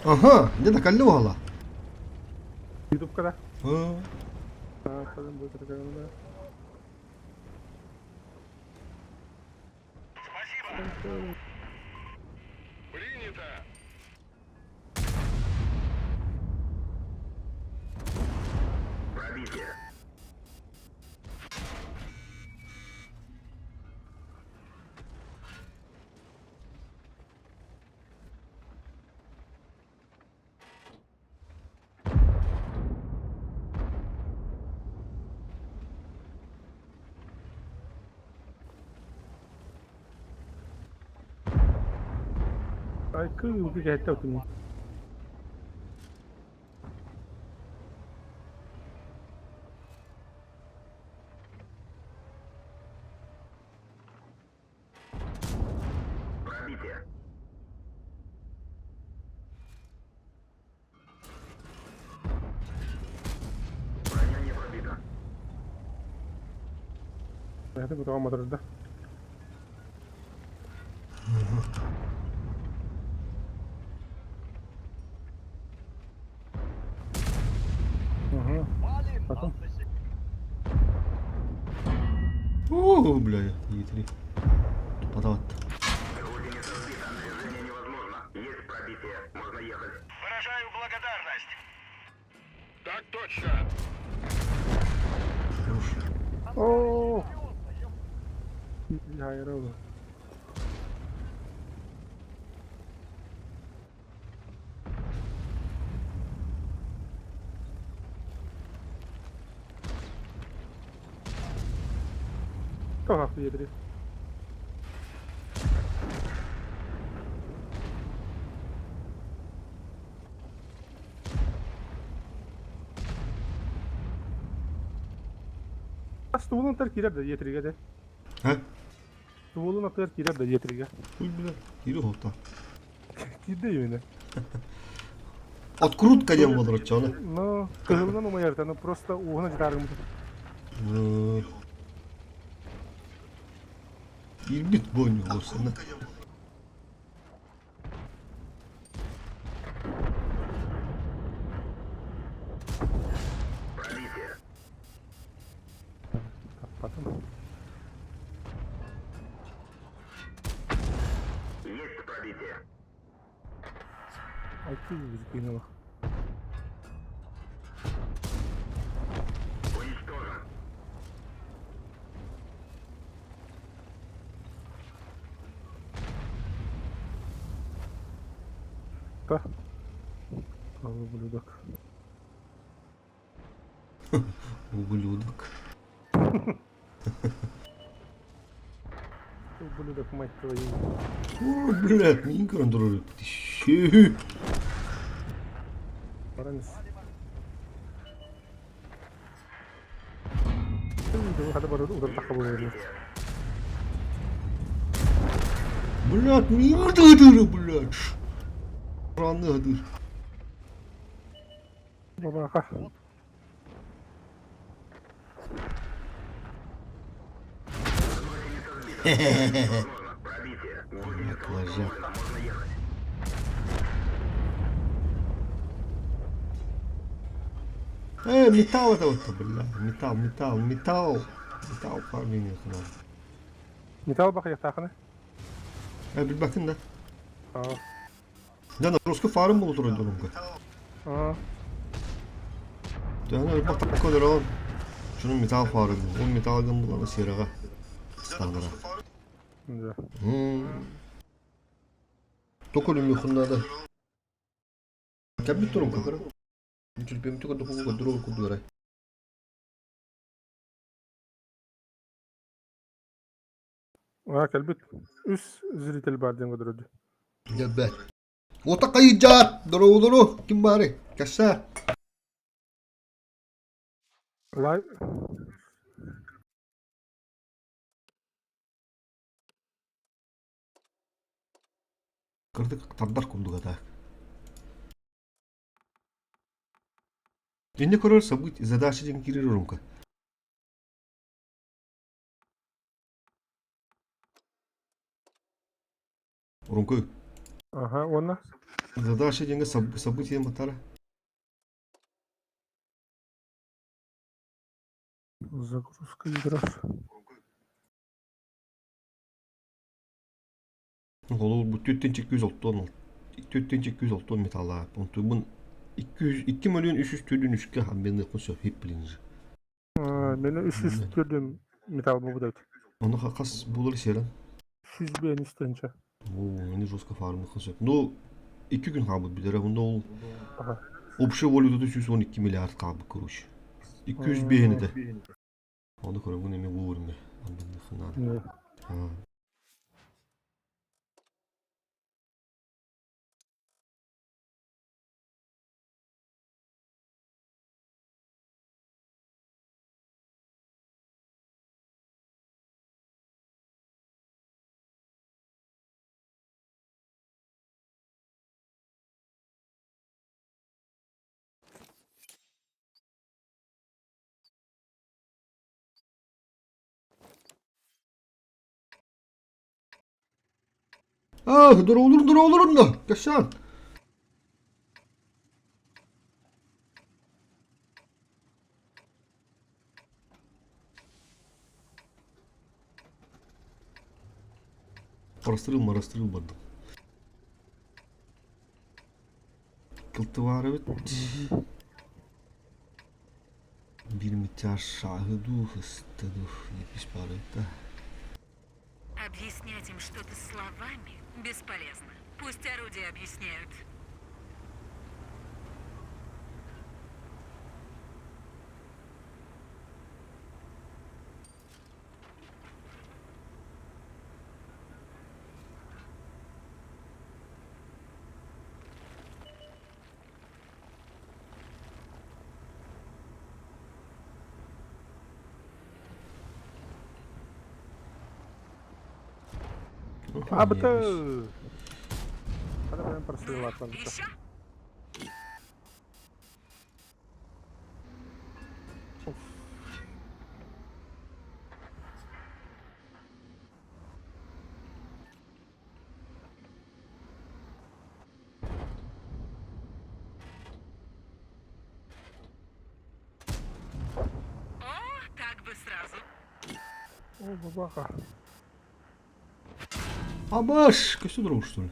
Ага, где-то колёла. YouTube kada. А, Kadın bu kadar. Принято! Пробитие. Ay kız bir kere tutun. Пробитие. Броня не пробита. Hadi bu tamam mıdır da. Ага. Потом. бля, ятри. Подават. Гусеница сбита. Движение невозможно. Есть пробитие. Можно ехать. Выражаю благодарность. Так точно. Хорош. Oo. Hayır oğlum. Çok haklı yediriyor. Stulun tar kirab da yetriga de. Ha? Stulun tar kirab da yetriga. Ой, бля, ири хота. Ciddi yine. Открутка дем возвращена. Но кызылдан умаярта, но просто угна житарым. Ирбит бойню olsun. Пробитие. Потом. Есть пробитие. Ay kız кинула. Уничтожен. Да. Ублюдок. Ублюдок. Ублюдок, мать твою. О, бля, не контролирует. Щи. Paranız. Hadi bana uğraş takabı veriyor. Блядь, не дыры, блядь. Раны дыр. Baba ha. Возможно. Пробитие. Гусеница Ложак. установлена. Можно ехать. Металл это вот, бля. Металл. Металл управление надо. Metal bak yatağına. Bir bakın da. Aa. Да, на русский фарм был трудно. Aa. Да, bir bak kadar al. Şunun metal farı. O metal gımdılarını serağa. Standara. Güzel. Tokolum yukhunda da. Kabit durum kakara. Чулпем тука доку го друго кудуре. Aa kalbit. Üst ziritel barden kadar. Gebe. Ota kayıcak. Duru. Kim bari? Kasa. Live. Kırdık tardar kundu gada. И не король событий, задачи генерируемка. Румка. Ага, ona. Задача деньги события мотора. Загрузка игров. Ол bu 4-800 olton. 4-800 olton metalla. Bunun 2 milyon 300 türlü nüşke hamben de konuşuyor hep bilinci. Meni 300 gördüm metal bu da. Onu hakas bulur şeyler. 300 ben istençe. Oo, ne жестко farmı konuşuyor. No 2 gün kabul bir lira. Bunda ol Aha. общий valutada 112 milyar kabul kuruş. 200 beğeni de. Onu koyun ne mi vurma. Ne? Ha. Ah, dur olur da. Yaşan. Araştırılmadım. Kıltı var evet. Bir miktar şahidu hıstadı. 70 paraydı. Объяснять им что-то словами бесполезно. Пусть орудия объясняют. Abi de. Hadi ben parasıyla atladım. Еще? О, так бы сразу. O baba. Abaş. Kötü durmuş dur.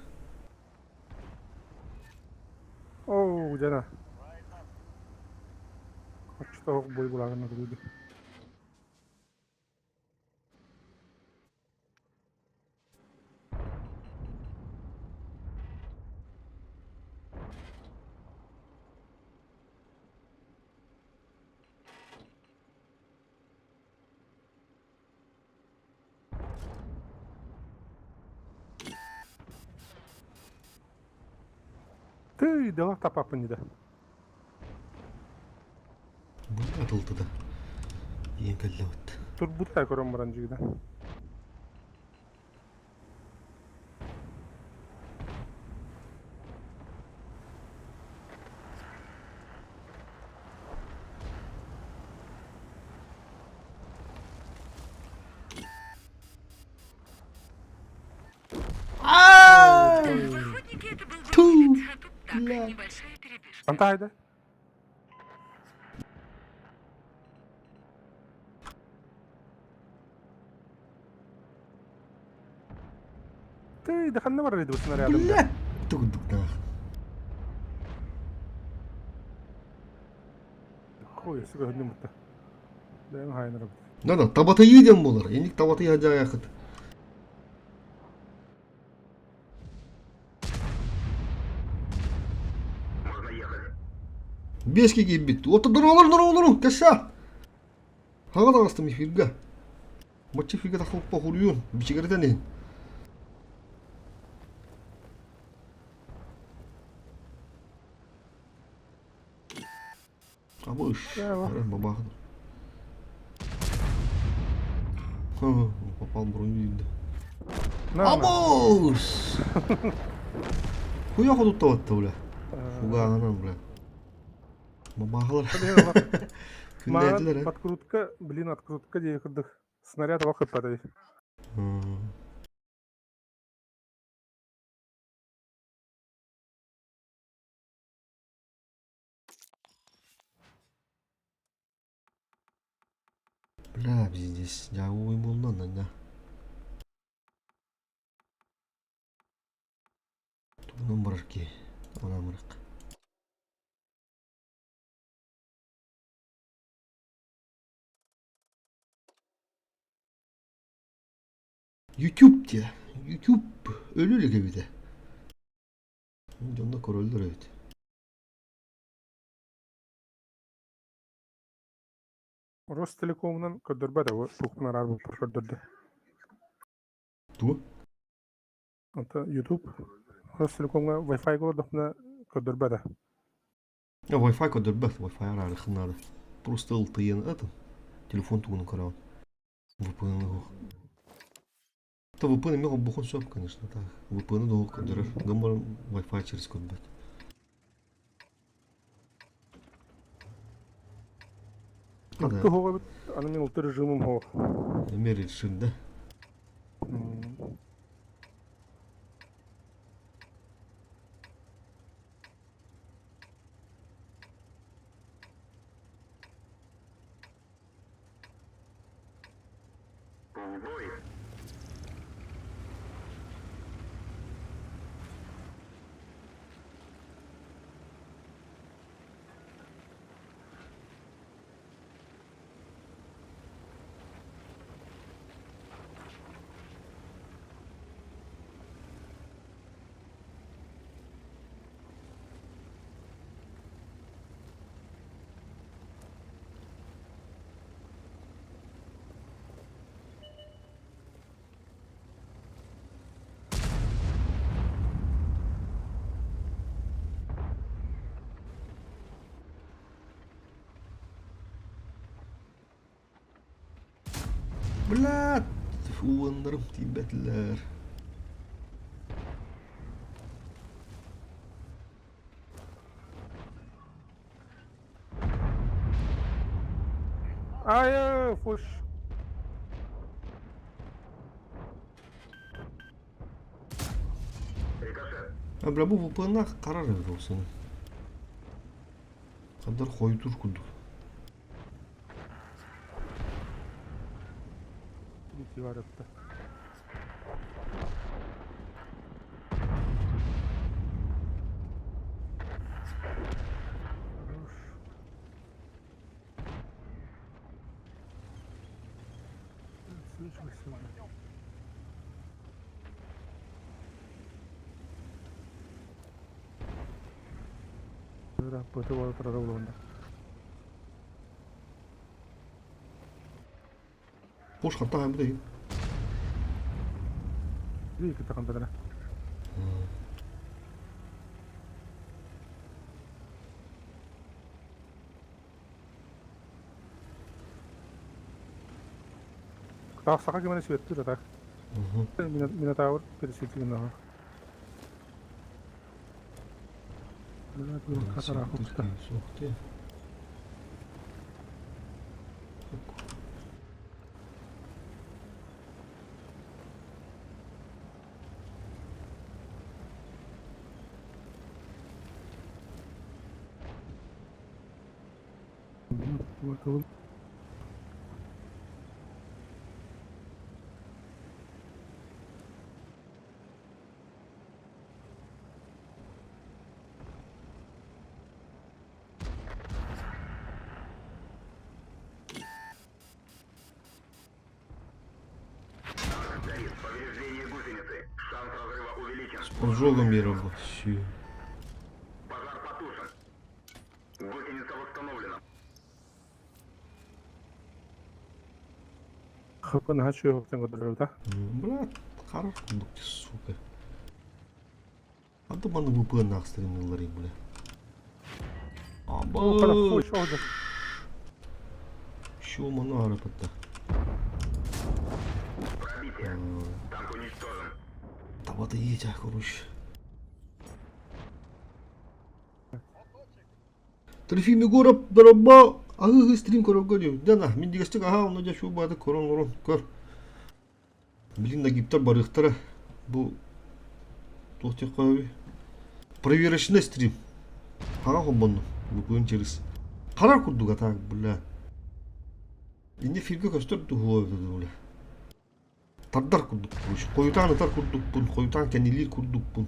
Oo cana. Kaçta boy bulağına durdu. Tüy, dela tapapın yine. Bu atıldı da. Yiyen kallavat. Dur bu da koran marancı giden. В охотнике это был бы Ту, вылет, а тут так, бля. небольшая передышка. Anta haydi. Tüy, دخلنا مرة يدو سنة رياضة. Bля. Tukuduk da. Koy, sıkı hündü mutta. Ben hayını rabbi. Nada tabata yiyeceğim bunlara. Enlik tabata yiyeceği yakıt. Можно ехать. 5 gibi bitti. Otur dur olur. Kaşa. Haga da bastım ifirga. Maçı firga takılıp bakılıyorsun. Bir şey de ne? Abuş. Ya bak. Baba. Ha, papal burun yiyildi. Abuş. Kuya kodut da vattı bula. Fuga anam bula. Babağlar. Күндәдиләр, Подкрутка, блин, открутка diye kırdık. Снаряд vakıf patay. ә? Бля, здесь жабуу ой болду анда. Тугунан барарки. Анамырык. YouTube diye. YouTube ölü leke bir de. Onda koroldur evet. Ростелекомунан көдөрбөдө тукунар арбы көдөрдү. Tu? Ата YouTube Ростелекомга Wi-Fi көрдөкнө көдөрбөдө. Ya Wi-Fi kodur bak. Wi-Fi arar xınada. Просто LTE это. Телефон тугунан корал. VPN го. То VPN мега бухон соп, конечно, так. VPN до кодырыр. Гамбар Wi-Fi через код бет. Аты хога аны мен ултыр режимим хо. Эмер решил, да? В бой. Блядь. Уандарым тибетлер. Ай, фуш. Рикошет. А бля bu VPN karar ver olsun. Kadar koydur kudur. Бити бар атты. Работа var tarafında. Boş hatta hem değil. Bir iki takım tadına. Tak saka gimana sih itu tak? Minotaur perisikin nah. Benar kata aku kita. Soktu. Bakalım. Горит. Повреждение гусеницы. Шанс разрыва увеличен. Поджогом я работаю. Пожар потушен. Гусеница восстановлена. Kapın haçı yok sen kadar da. Блядь, karar kurduk ki suka. Hadi bana VPN akstırımları bile. O kadar Aba. hoş oldu. Şu bana harapıtta. Пробитие. Танк уничтожен. Tavada yiyecek konuş. Трефими город дороба. Ага, стрим коробгадю. Да на, мен дегестик ага, оны да шу бады корон көр. Блин, нагиптар барыктара. Бу тохтек каби. Проверочный стрим. Ага хомбонну. Бу көң через. Карар курдук атак, бля. Инде фильмге көстөрдү хулу. Тардар курдук буш. Коютан тар курдукпун, коютан кенилир курдукпун.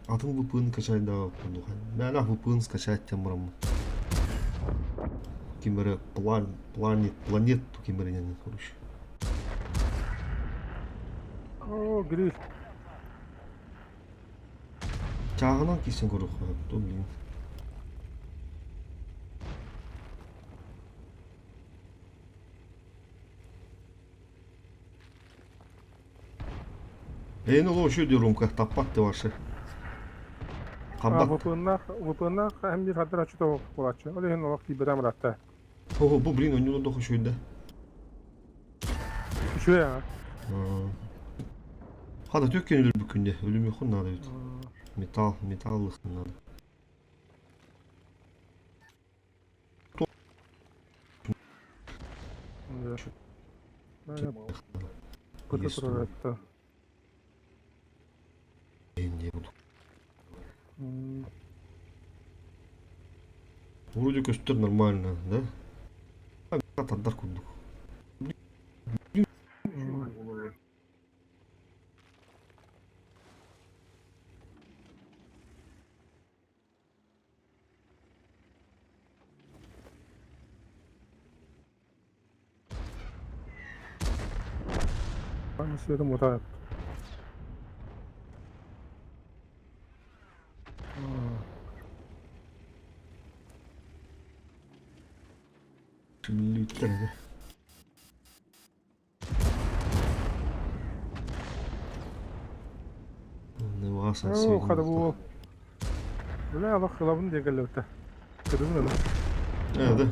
Атын VPN качайда курдук. Мен ах VPN скачать темрам. Кимере планет кимеренен короче. О, гриль. Чагынан кийсең көрөк. Блин. Эйни лошо дөрүм таппатты башы. Кабат. VPN-на hem bir hadar açı da olaçı. O da hen olarak bir bedam rahatta. Ого, бу блин, онюло дохо шойда. Şu ya. Hada tökken ölür bu günde. Ölüm yok onlarda evet. Metallık onlarda. Kötü durur hatta. Benim diye bulduk. Вроде костер нормально, да? Тардар курдук. Ben istedim o da. Lütfen de. Ne varsa Oo, hadi bu. Böyle Allah kılabını diye geldi öte. Kırdım öyle. Evet.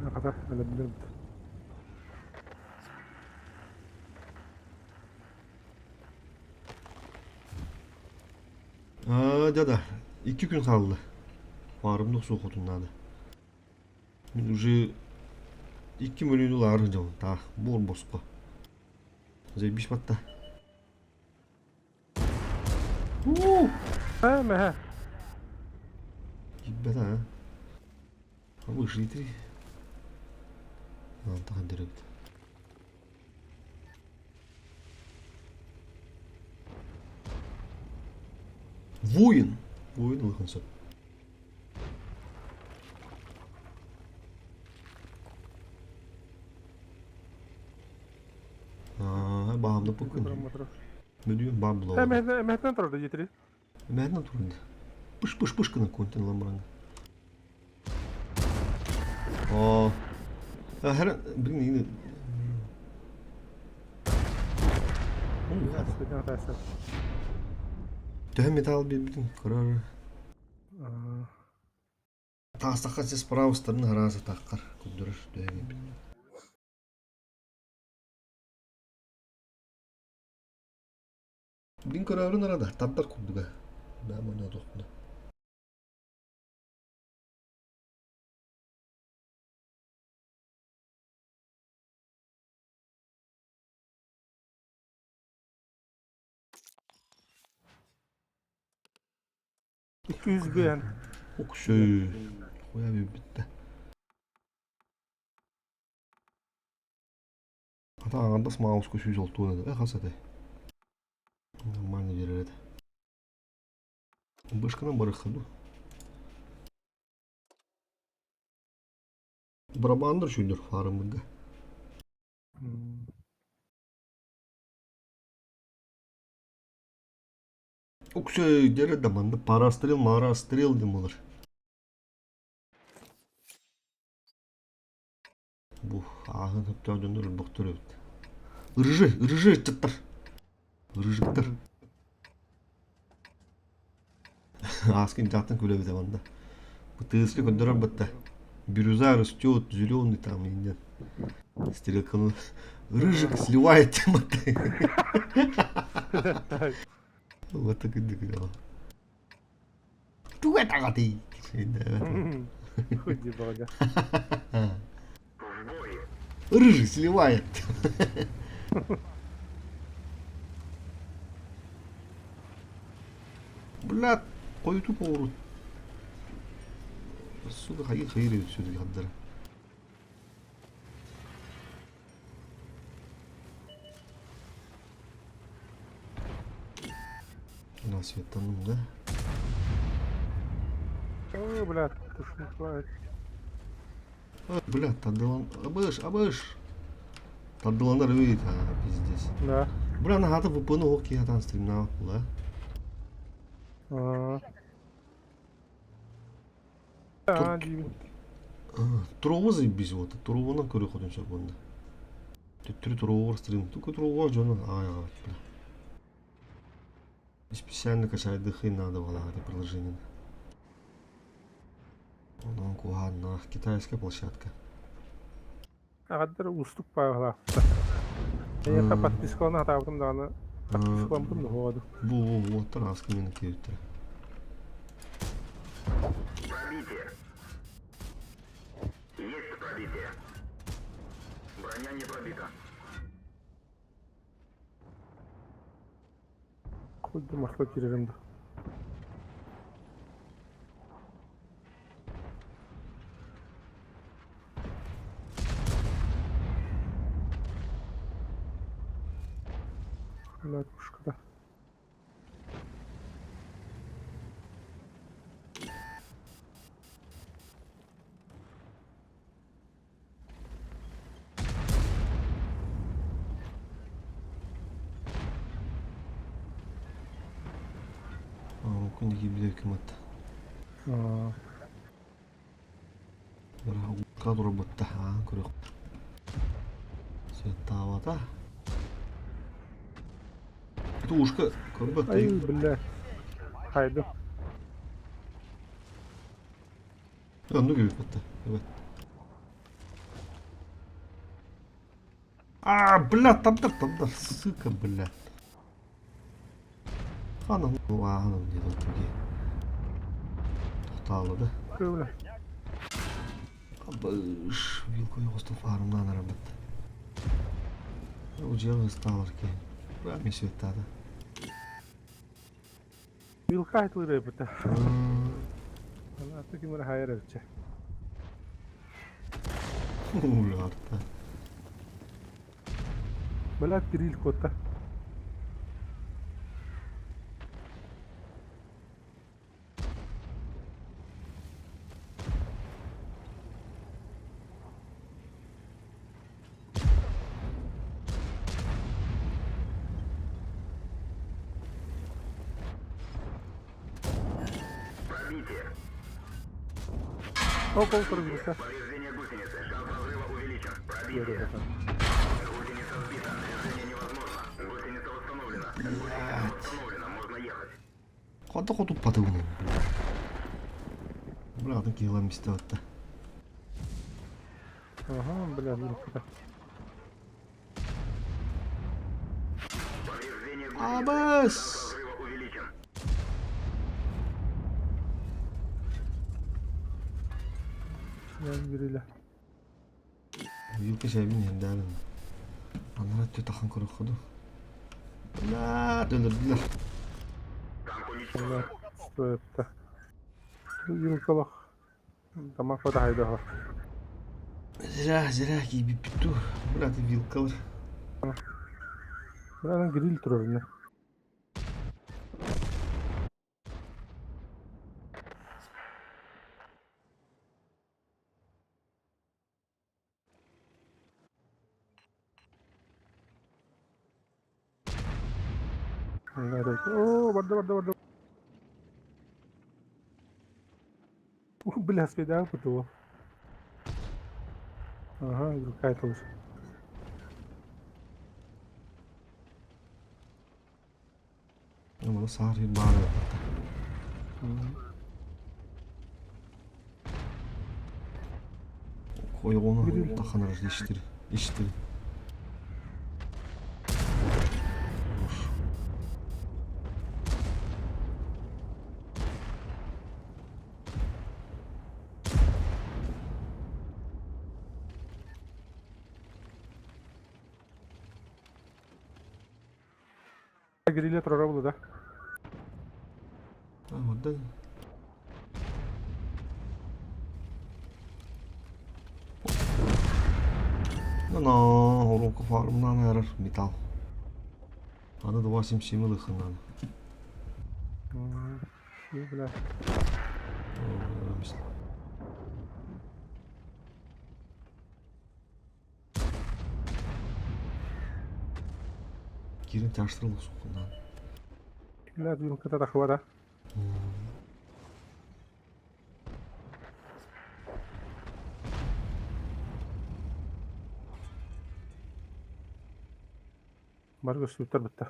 Ne kadar öyle bilirim. Dada. 2 gün kaldı. Varımlık soğutundan. Ben уже 2 milyon dolar harcadım. Ta bol bosko. Zabiş batta. He mi he? Gibbe ha. Ama ışıйтри. Антахан дэрэгд. Воин. Воин лыхынсып. Bağımlı bugün. Müdüğün bağımlı He oldu. mehten tarafta getiri. Məhəndən turunda. Pış qına konten lamıranga. Hər bir yine. İstediğin arkadaşlar. Töhə metal bir karar. Тастаққа сіз справыстарын харазы таққар күндірір дөйген бит. Блин көрәуірін арада таптар күндігі. Бәм өне доқтында. Üzgün. Okşöy. Koya bir bitti. Ата аңдас маус көшүй жол туынады. Қасады. Нормально береді. Бышқынан барыққаду. Барабандыр шүйдір фарымыға. Окшөй дері даманды парастрел, марастрел дем олар. Bu ahın hıpta dönür boktur evet. Irıcı çıtır. Irıcıktır. Askin zaten köle bir zamanda. Bu tığıslı köndüren batta. Бирюза растет, зеленый там, и нет. Стрелка, рыжик сливает тематы. Вот так и дыграл. Ту это готы. Ходи, бога. Рыжий сливает. Блядь, кой тупо урод. Сука, hayır ötüyordu kadar. Nasıl tanım da? О, блядь, ты ж не хватит. Бля, тадылан... Абыш! Тадыландар өйт, пиздец. Да. Бля, на хата выпыну хоки хатан стримнал, да? Дибин. Турову заебись вот, туровунан көрө ходым шак онда. Түттүрү турову стрим, тука турову жона, ай, бля. Специально качать дыхай надо было это приложение. Он куганна, китайская площадка. Агаддар устук пайгала. Я подписканы атабытым даганы. Подпискаламдым да ходу. Во, тараска мені кеуттір. Пробитие. Есть пробитие. Броня не пробита. Кульды машлы киреримді. Блядь, пушкада. Күндегі біле үкімет. Бір қадыр бұтты, көрек. Светта авата. Это ушка, көрбет. Ай, блядь. Хайду. Ну кеуіп бұтты, evet. Блядь, табдар, сука, блядь. Hanım diye oturdu. Toxtalıdı. Öyle. Abış, vilkoyu qo'stib farmdan arabat. Ucel ıstalar ki. Rami svettada. Vilka aytılır repete. Ana atı kimere hayır etçe. Ularta. Блядь, Кирилл кота. Пробитие. О, полтора вилка. Повреждение гусеницы. Шанс разрыва увеличен. Пробитие. Верю, Гусеница сбита. Движение невозможно. Гусеница восстановлена. Гусеница восстановлена. Можно ехать. Qanday qotib buni? Bularni kelam istatda. Ага, бля, вилка. Повреждение гусеницы. Абас! Шанс разрыва увеличен. Я Кирилл. Vilka şey bilmiyorum derdim. Anlar atıyor takın kuru kudu. Öldürdüler. Танк уничтожен. Бля, что это? Вилкалах. Тамақ фада хайдаға. Zira gibi bittu. Burada vilkalar. Бұраның Кирилл тұрыр не? О, барды. Бля, спида путуо. Ага, вилка айтылыр. Ama sağır bir bağır yaptı. Koy onu takınır iştir. Кирилл тұрар болды да. Orada. Ana, oronka farmdan arar metal. Ana da vasim simili kınan. İyi bile. Girin taştırılık sokundan. Illa bir kadar da havada. Bargı sütler bitti.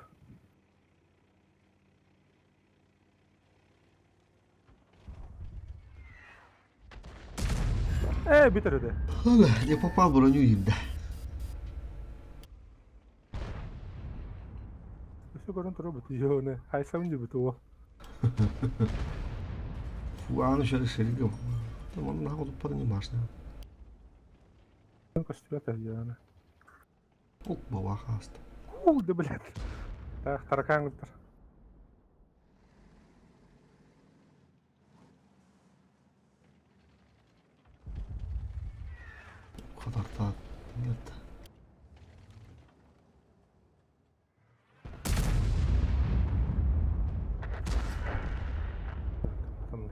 Bitirdi. Hala, ne papal buranı yiyeyim de. Şu görüntü bitiyor ne? Hay savuncu bitiyor. Fu anı şöyle seri yok. Tamam, ne olup paranı başına. Kaçtı yani. Ok baba hasta. De bilet. Tarakan gitti. O kadar da millet. Tamam.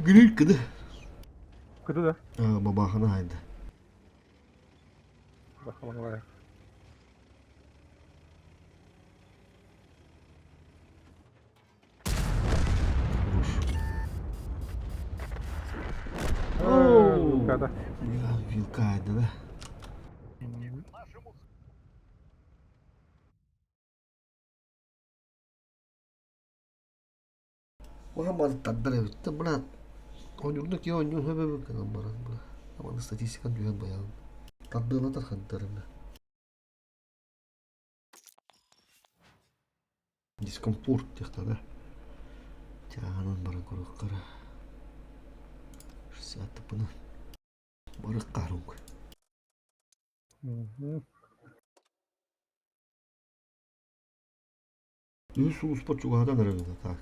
Grill kıdı. Kıdı da. Baba hana haydi. Bakalım oraya. Oo. Kada. Ya vilkaydı da. Muhammad tadbir evitte buna oyunculuk ya oyuncun sebebi kan baran buna. Ama statistikan juga bayan. Tadbirla da kantarına. Discomfort yakta da. Jangan barang kurukara. Saat bunu. Barık karung. Yüz uspor juga ada nerede tak.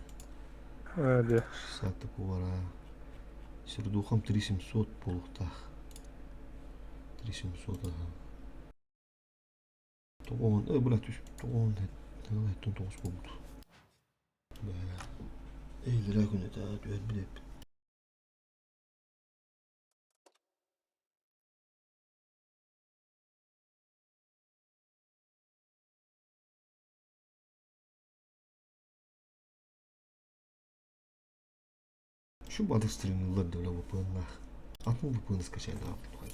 Öyle. Saat bu vara. Sirduham 300 полухтах. 300 aha. Toğun, bula tuş. Toğun het toğus buldu. Eğlere günü de düğün bilip. Şu balık streamler de öyle yapıyorlar. Atın bu pınız kaçan da yapıyorlar.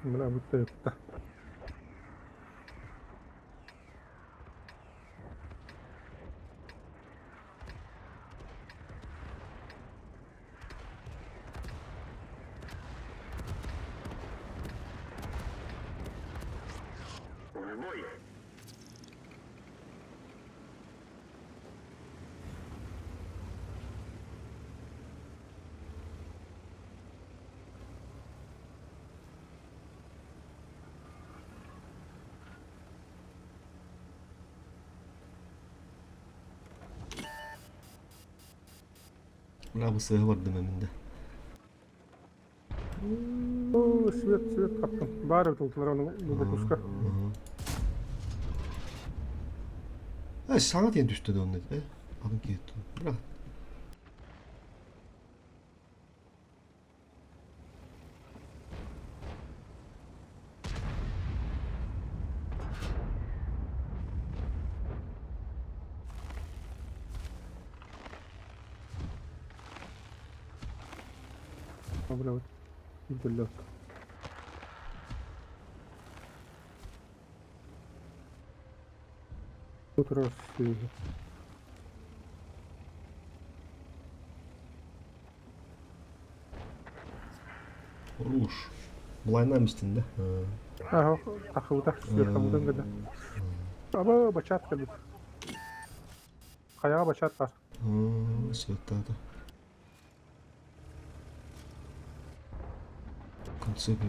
Buna bitti. В бой! Bula bu sıhı var dememinde. Свет kaptım. Bari tutulur onu. Bu kuska. Sana diye düştü de onun dedi. Alın gitti. Bırak. Buna bitti. Oturuyoruz. Olmuş. Bulaynamıştın da. Aha, takıldı. Sırtımdan gıdı. Ama bıçak geldi. Kayağa bıçak var. Söğüt daha da. Цепи.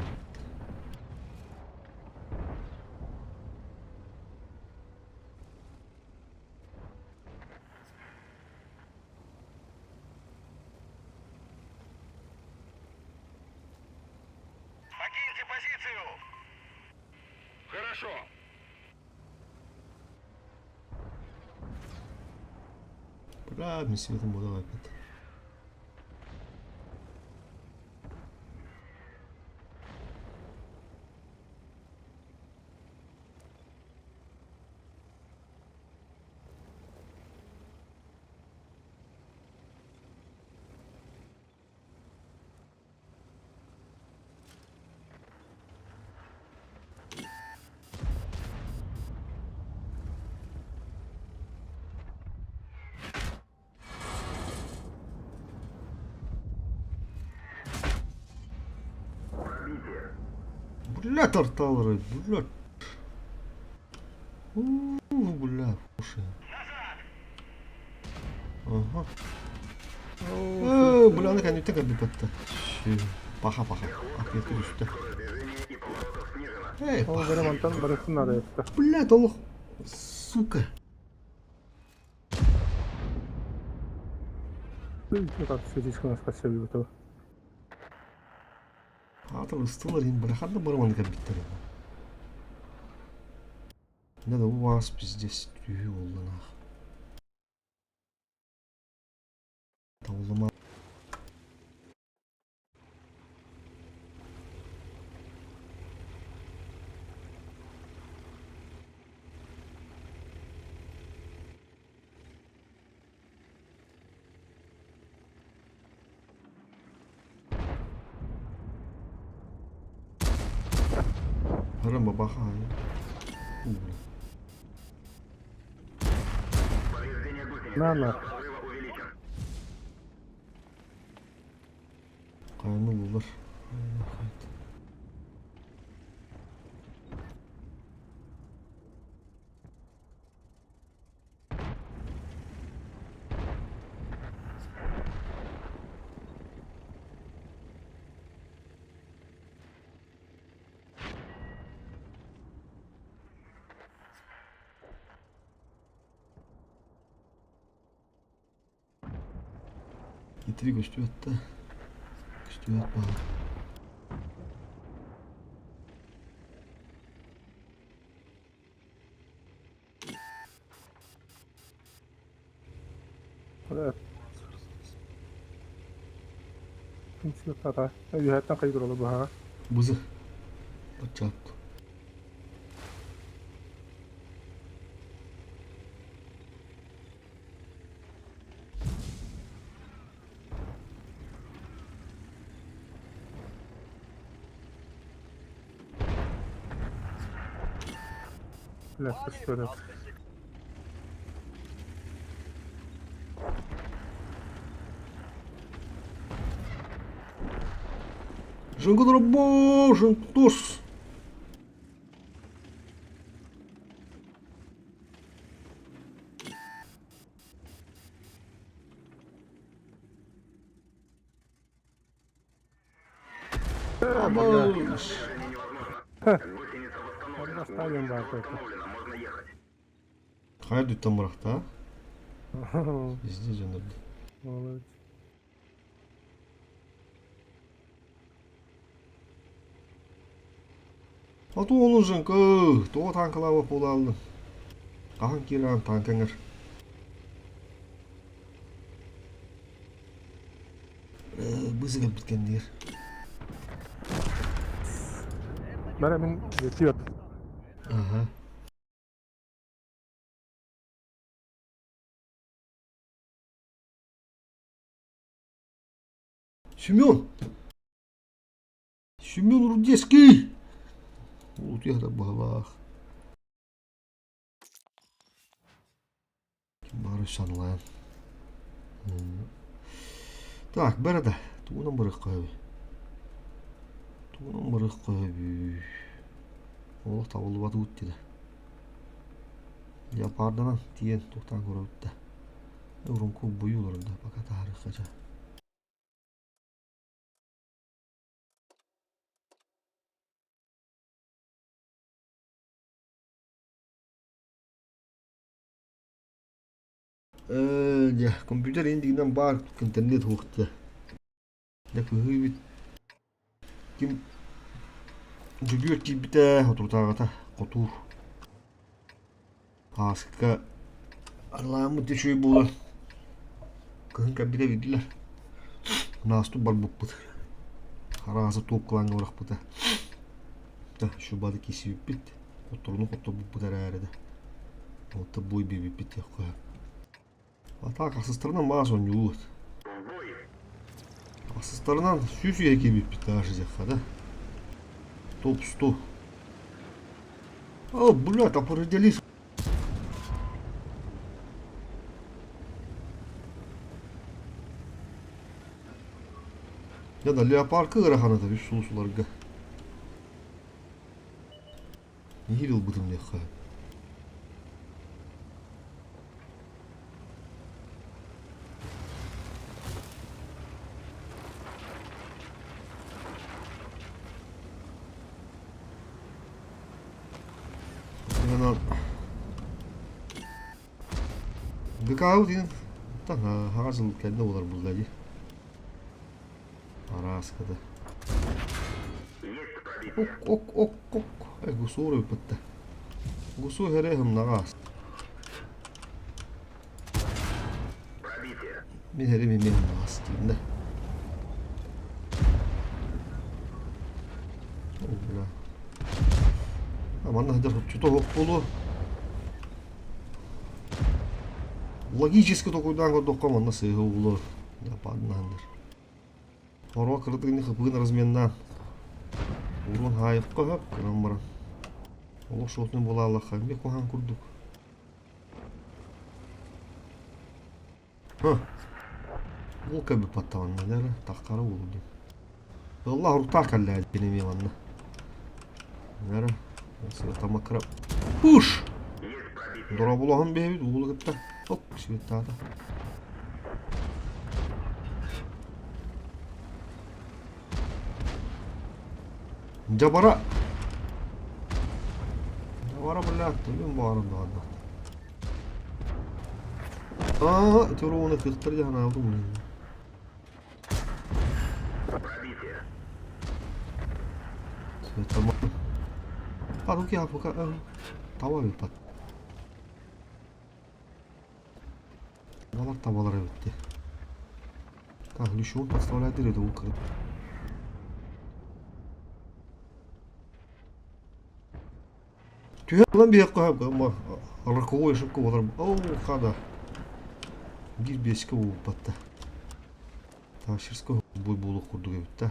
Покиньте позицию! Хорошо. Правильно, светом буду опять. Пробитие. Бля, тарталры, бля. Бля, слушай. Ага. Бля, наконец-то как бы как-то. Паха-паха. Ответка düştü. Движение и поворотов снижено. Эй, Ол benim antan barışın adı yaptı. бля, толық. Сука. Bir kat физического спасибо этого. Атыр ыстылар енді бля, қанда барман кәбіттер. Надо у вас пиздец түйі олдан ақ. Таулыма. Рыба бахая. Повреждение гусеницы. На. Взрыва увеличен. Қайны олар. Итри көстүбөт да. Көстүбөт баа. Evet. Kimse yok hata. Yühetten kaydır olur bu ha. Бузы. Бачат. Plastik şöyle. Жангудра божен тос. Амаш. Движение невозможно. Гусеница восстановлена. Оставим бар. Восстановлена. Можно ехать. Хайду тамыракта. Везде жанырды. Молодец. Ату оның жыңқы. Тоға танкылауы бол алдым. Қахан керан танкаңыр. Бызыға біткендер. Benim yetiyor. Ага. Семен! Семен Рудецкий! Вот я так балах. Бары санлайын. Так, бәрді. Туынан бұрық қойып. Туынан бұрық қойып. Олық табылы баты өттеді. Япардынан тиен тоқтан көрі өтті. Өрін көп бұй оларында, бақа тарих қача. Ya kompüter indiğinden bağır internet hookta. Ya kıhıbit kim jugüyor ki bite oturtağata otur. Paska Allah'ım bu şey bu. Kıhın kabile vidiler. Nastu bal bukput. Harası top kılan orak buta. Da şu badı kesi bit. Oturunu kotu bukput herhalde. Otta boy bir bit yok. Ata kasıslarından mazon yuğut. Kasıslarından süsü eki bir bit taşıyacak hadi. Top stu. Oh, блядь, определись. Ya da leopar kırahanı da bir sulusularga. Nihil olbudum ne ha. Hemen Gıkağı diye. Taha hazır kendi olur buzdayı. Aras kada. Ok. Gusuru bitti. Gusu herehim nagas. Bir herem emin nagas diyinde. Ola. Aman da çuto hokpulu. Логически такой данго докоман насый углу. Да паднандыр. Орва кырдыгны хыпын разменнан. Урун хайып кыгып кырамбар. Ол шотны бола аллаха бек кохан курдук. Ха. Бул кабы паттаваннар таккары болду. Аллах рута калла бенеми ванна. Нара. Тамакра. Пуш. Дора булахын бебит угул гытта. Hop, света да. Jabara. Jabara блядь, тулим барында ада. Тюруны кыктыр жана алдым. Света ма. Руки апка. Тавал пат. Балар табалар өтті. Так, лишуын подставляет еді ол кіріп. Түйе lan bir қойып, ama арқуы ешіп көп отырым. Оу, қада. Bir бескі ол батты. Так, шерскі бой болу құрдық өтті.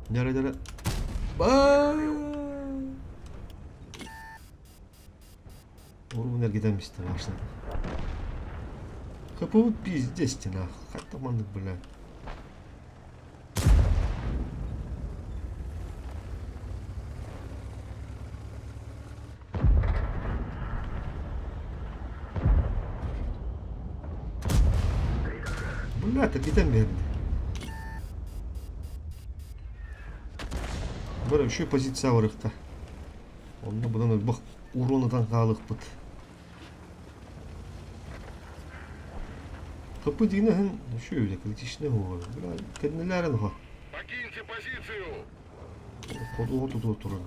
Дәрі. Урунер гидемисти başladı. Kapı пиздец стена. Hatta mandık bile. Bula da gidemiyorum. Böyle şu pozisiya var işte. Onda buradan bak urunadan kalık bıt. Kapı dine şöyle kritiçne var. Biraz kendilerin ha. Покиньте позицию! Kodu тут oturun.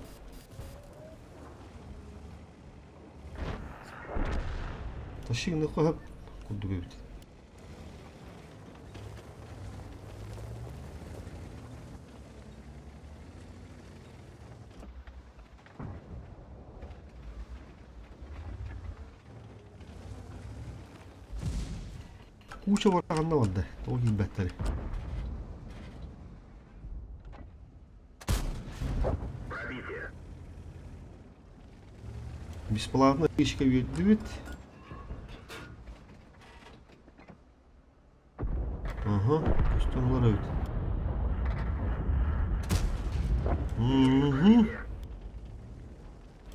Taşıyın ne koyup kudu gibi. Куча var anlamadı. O hizmetleri. Бесплатно фишка ведь. Ага, костюмlar evet.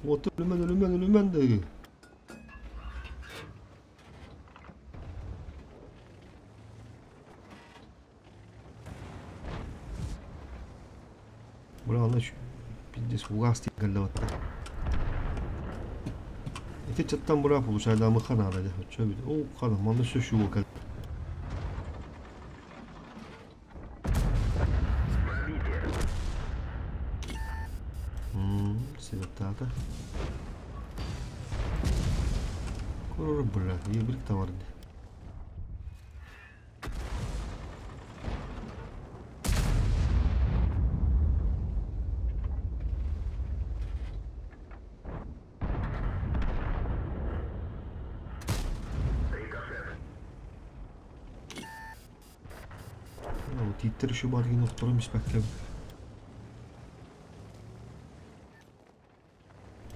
Вот ölümen de. Burada şu bir de su gaz tıkırdı hatta. İte çattan bırak bu çaydanlığı kanada ya. Şöyle bir o kadar bana söz şu kadar. Sebep daha da. Kurur bırak. İyi bir de vardı. Титтер еще барген оқтырым испәктем.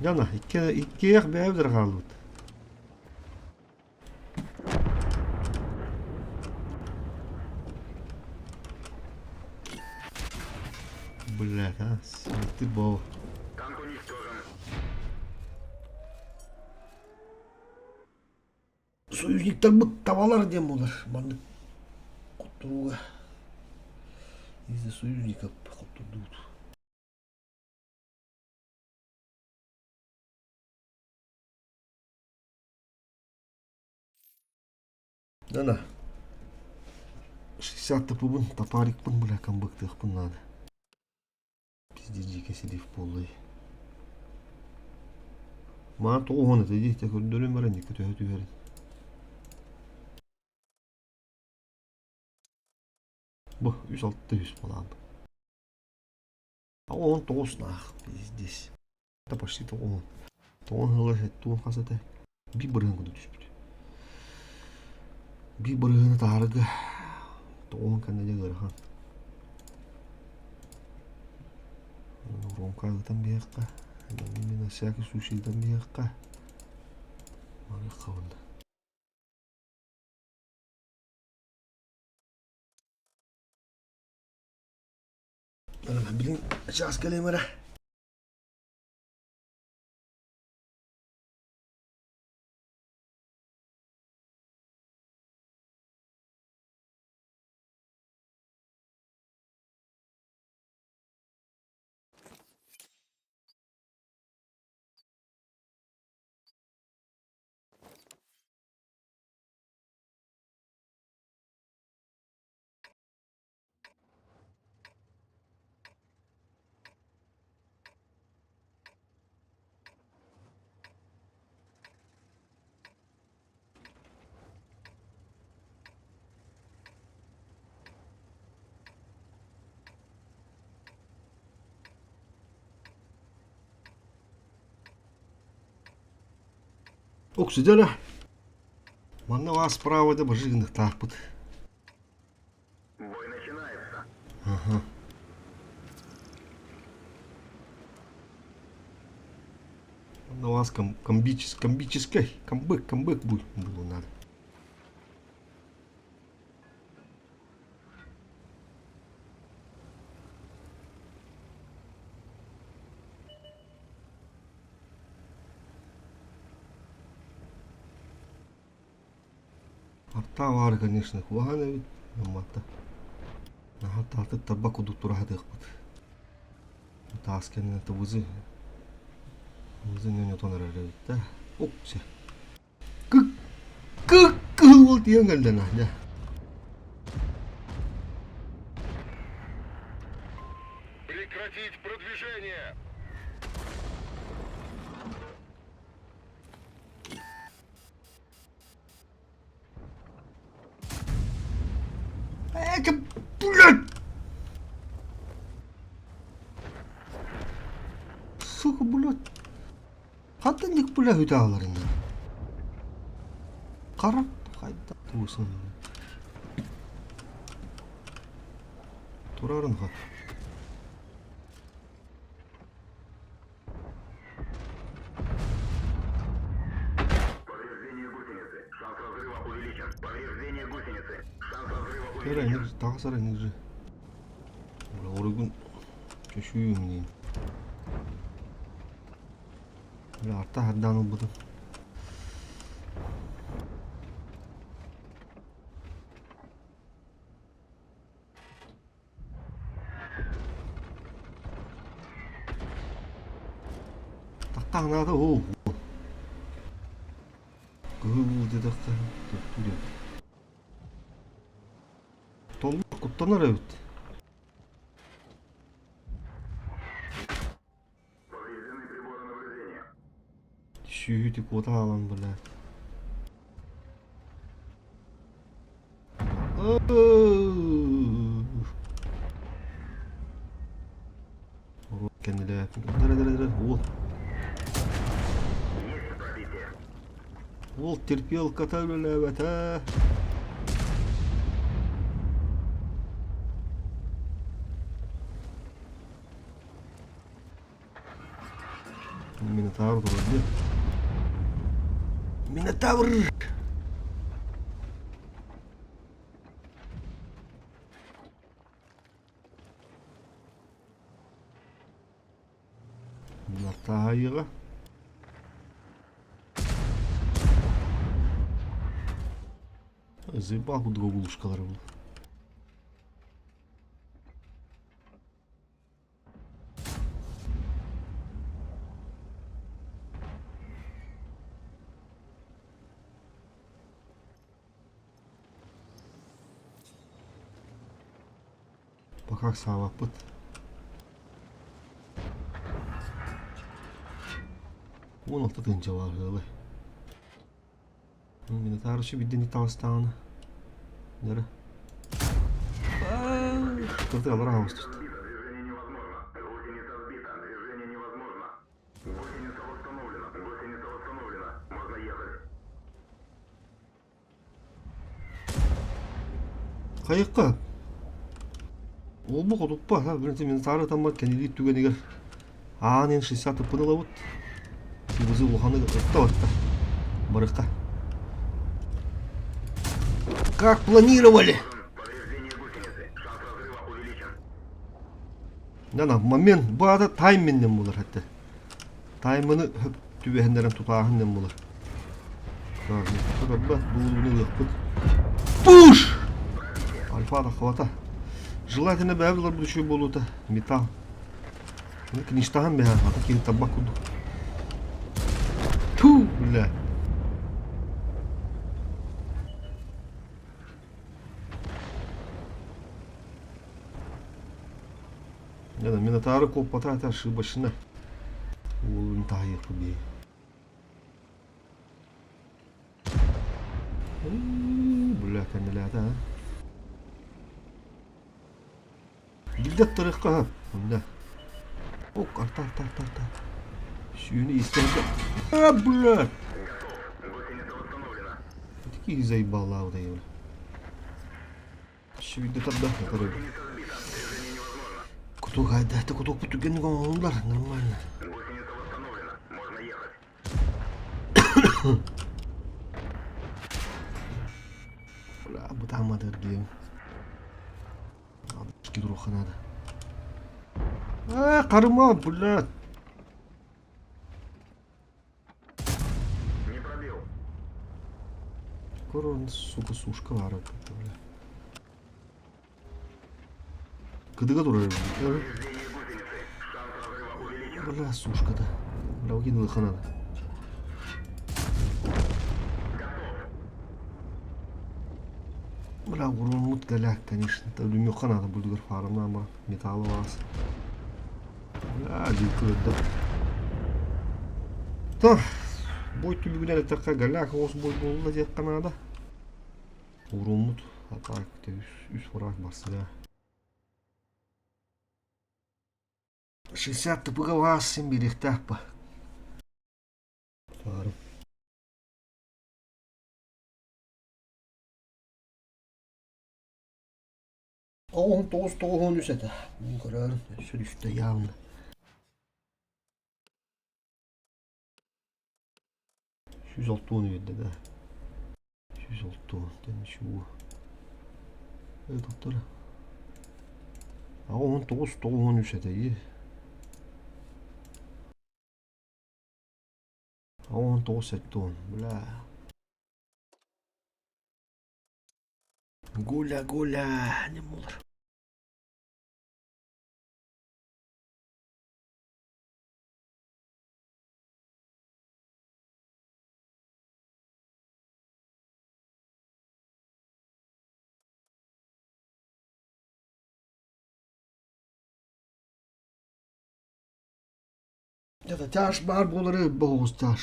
Яна, икке яқ бәйбдір қалуыд. Блядь, а, ты бова. Танк уничтожен. Союзниктер бұт табалар дем олар. Банды құттыруға. Из-за союзников құттырдуыд. Яна. 60 пубын, тапарик пын, бля, камбыктық пын надо. Пиздец, дико сидив полый. Ма тоғын это дейті көрдерін бәрін, екі түйе түйерін. Бұ, 160 болады. А он тоғысын ақ, пиздец. Это почти тоғын. Тоғын ғылаш әтті, тоғын қасаты. Bir bırığın kudu düşmüş. Bir bırığını tarıgı. Toğun kendine göre han. Ronkalıdan bir yakka. Hemen aşağıki sushi'den bir yakka. Var kavunda. Ben bilin aşağı geleyim ara. Оксидера. Манна вас справа до божигных так вот. Бой начинается. Ага. Манна вас комбической, камбэк будет было надо. Арта var, конечно, хвана ведь, намата. Нахата ты табаку до тура дых вот. Таскен это вызы. Вызы не то наражает, да. Оп, все. Как вот я гальдана, да. Прекратить продвижение! Блядь! Сука, блядь. Хаттандик, блядь, ütağlarında. Qarab, qayda tuğsun. Turarın ha. Повреждение гусеницы. Шанс разрыва увеличен. Повреждение гусеницы. Шанс разрыва Kere увеличен. ne daha sonra ne güzel. Orgun köşüyüm diyeyim. Böyle arta haddan oldu. Tak tak nada o. Кыл деді қа. Толмақ құттанар әбіт. Повреждены приборы наблюдения. Шүйті кота алан біля. Кәнелі әпін. Дәрі. Есть пробитие. Ол терпел ката білі әбәт, ә. Минотавр тұрады. Минотавр! Минотаврға. Зыбал bu buluşkaları bu. Bakak sağ pıt. Bu nokta dınca var öyle. Минотавр ще види ни там стана. Нера. Кто-то обрал что. Движение невозможно. Гусеница сбита. Движение невозможно. Гусеница восстановлена. Можно ехать. Kayıkka. Ол bu koduk ba ha. Birinci Minotavr tamam kendili tügeniger. Aanın 60 pını lavut. Bizi uhanı ıtta vatta. Barıkka. Как планировали. Повреждение гусеницы. Шанс разрыва увеличен. Нана момент бада тайминден булар хатта. Таймыны хөп түбәһендәрен тутаһынден булар. Ба дулуны якпыт. Пуш! Альфа да хвата. Желательно бәвләр бу шу болута. Металл. Ну кништаһан бе ха, таки табак уду. Ту, бля. Ya da Minotaur'u kopata atar başına. Oğlum tahir bu diye. Bula kendileri ha. Gildet tariqa ha. Bunda. Ok artar. Şunu isterdim. Ha bula. Гусеница восстановлена. Такие заебала вот эти. Şu video tabi da karıyor. Kutu kaydı. Kutu tükenlik olurlar. Normal. Гусеница восстановлена. Можно ехать. Bula bu tamadır diyor. Abi çıkı ruhana da. Karıma bula. Не пробил. Корон, сука, сушка var. Кыдыга durur. Повреждение гусеницы. Шанс разрыва увеличен. Бля, сушка да. Бля, укинула хана да. Бля, урон мут галяк, конечно. Это люмё хана да бульдугар фармна ama металлы вас. Бля, дикую да. Та, бой түбүгүнө такка галяк ос бой болду деп кана да. Урон мут атак те үс враг басы да. 60 тупыга вас сен беректаппа. Фарм. Он тоғыз это. Бұл қарар, сүрішті явно. Жүз алты оны ведді, да. Жүз алты оны, дән шуы. Доктор. Он тоғыз это, е. Он тоғыз он, бля. Гуля, не болар. Dette ters bærboller boğuz ters.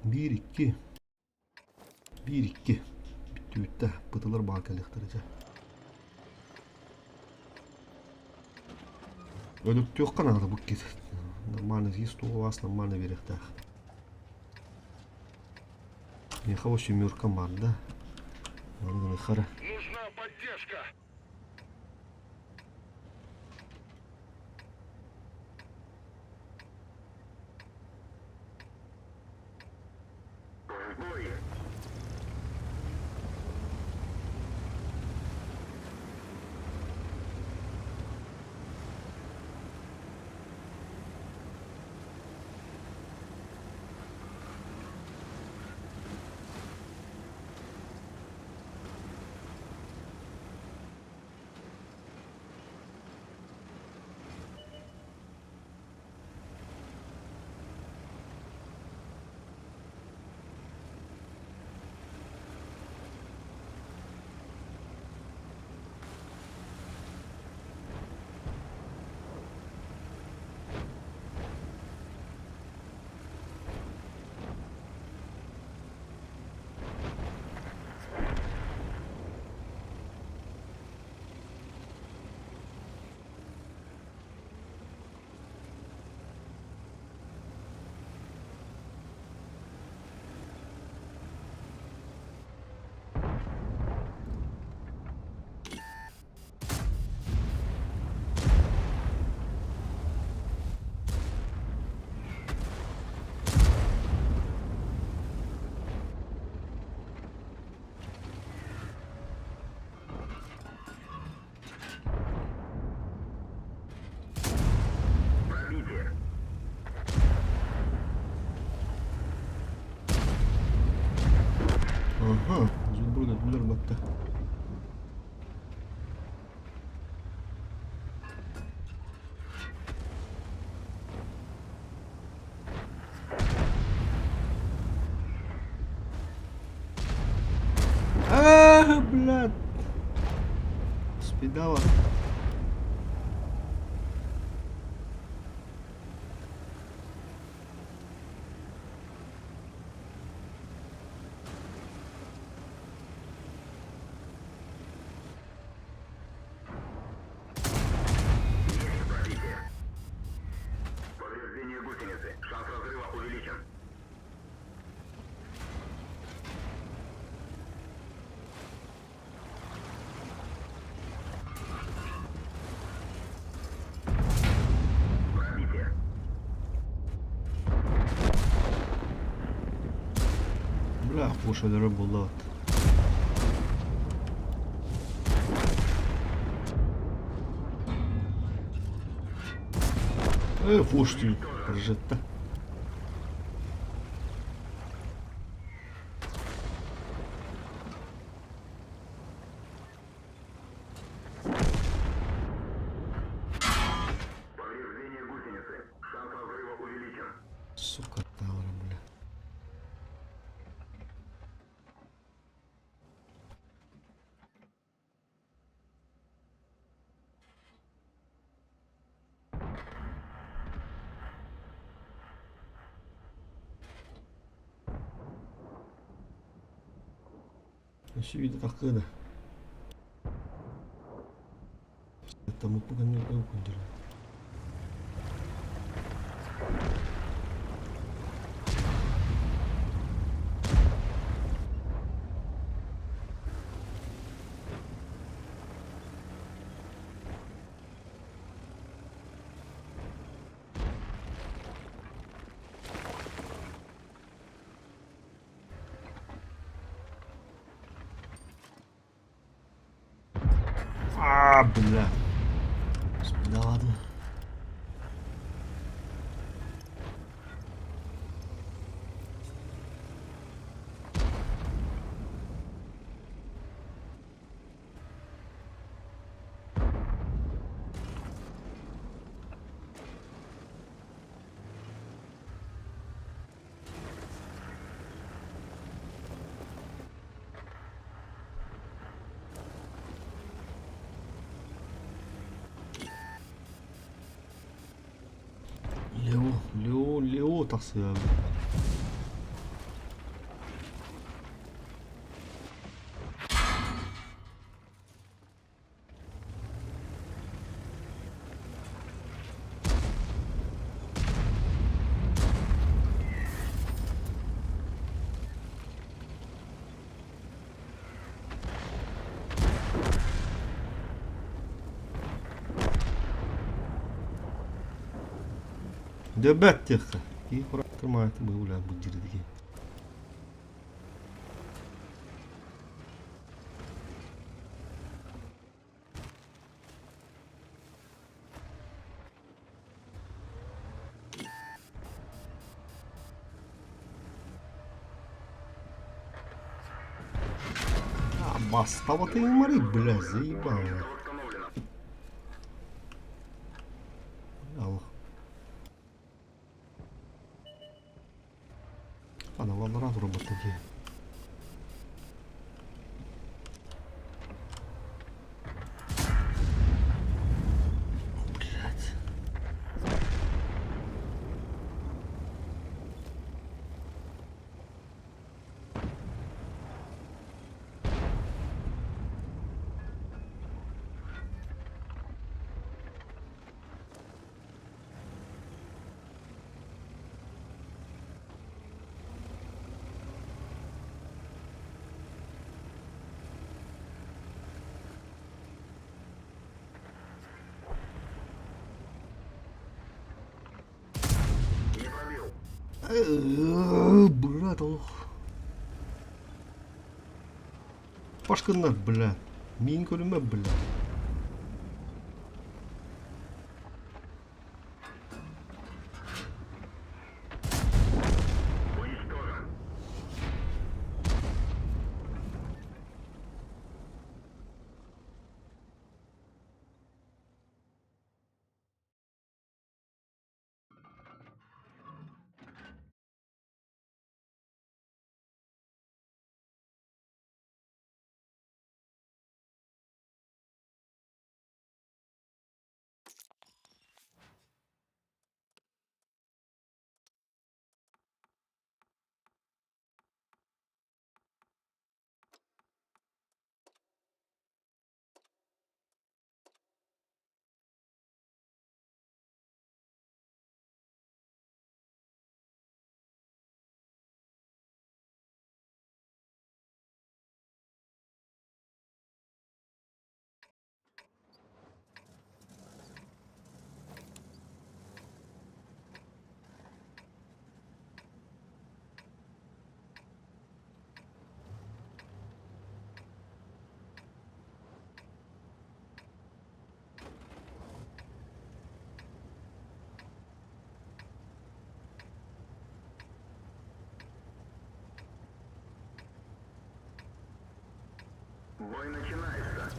1-2. 1-2. Bitti bitti. Pıtılar balkalıktırıcı. Ölüp yok kanadı bu git. Нормально есть у вас, нормально верехтах. Ехала семерка мар, да? Надо хара. Нужна поддержка. В бой. Пробитие. Aha. Burada bunlar battı. Блядь. Спидала. Есть пробитие. Повреждение гусеницы. Шанс разрыва увеличен. Пробитие. Бля, пушили булат. Фушти. Ржета. Повреждение гусеницы. Шанс разрыва увеличен. Сука, тавра, бля. Еще видно как это. Это мы пока не выходили. Бля. Да ладно. атасы ya. Дебет тихо. І пора тримайте, бо гуляй, будь дірки. А, бастава ты не мори, бля, заебал. Установлено. Аллах. Ладно, ладно, рад робот тоді. Блять. Не пробил. Блядь, ох. Пашкынlar, блядь. Мен көріме, блядь. Уничтожен. Бой начинается.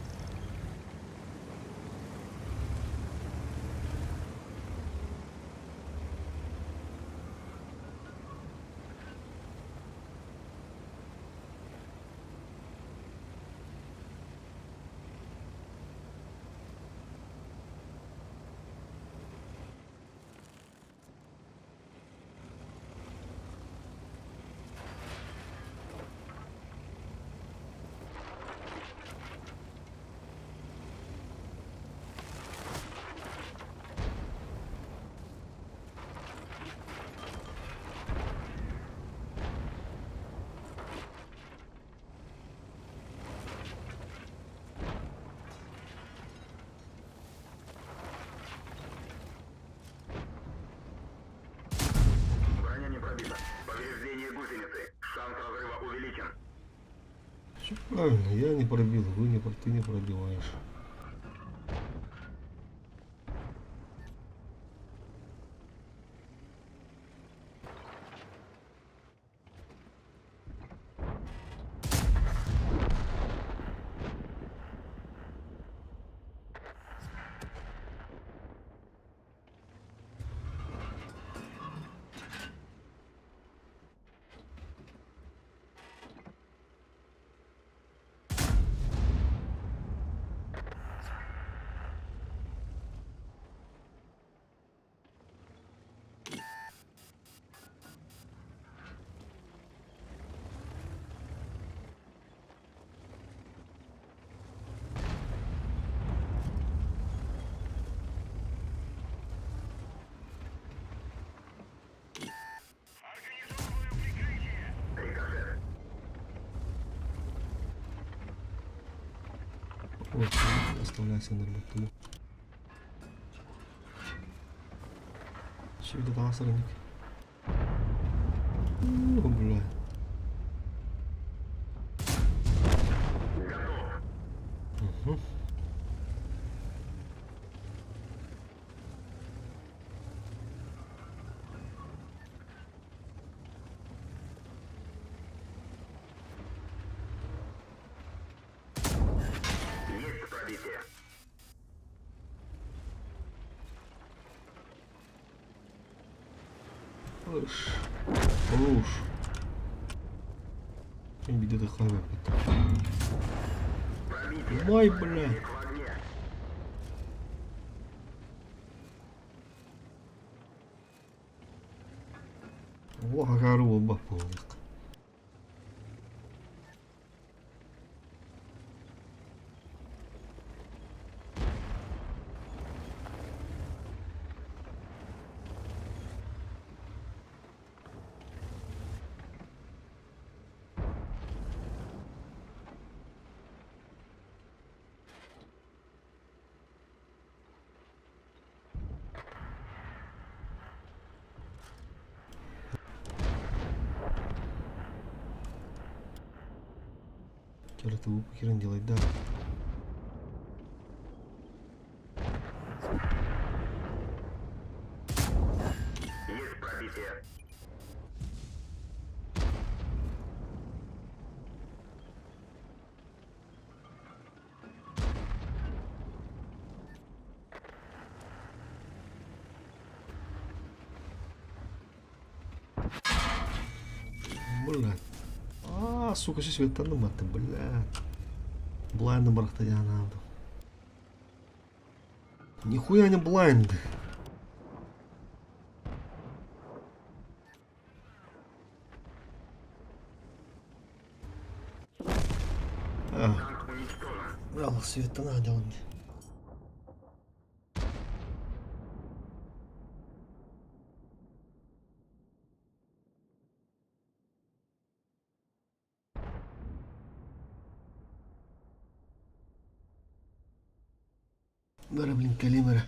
Броня не пробита. Повреждение гусеницы. Шанс разрыва увеличен. Все правильно, я не пробил, ты не пробиваешь. оставляйся на боту. Че это асарник? О, бля. Угу. Есть пробитие. Хорош. Хорош. Не беда дыхание. Пробитие. Май, бля. Противник в огне. О, гару бахнул. Черт, ты херен делать, да? Есть пробитие. Блядь. А, сука, сейчас светанула ты, блядь. Блайнд барахта я надо. Нихуя не блайнд. А, Танк уничтожен. брал света надо он. Бара, блин, калибра.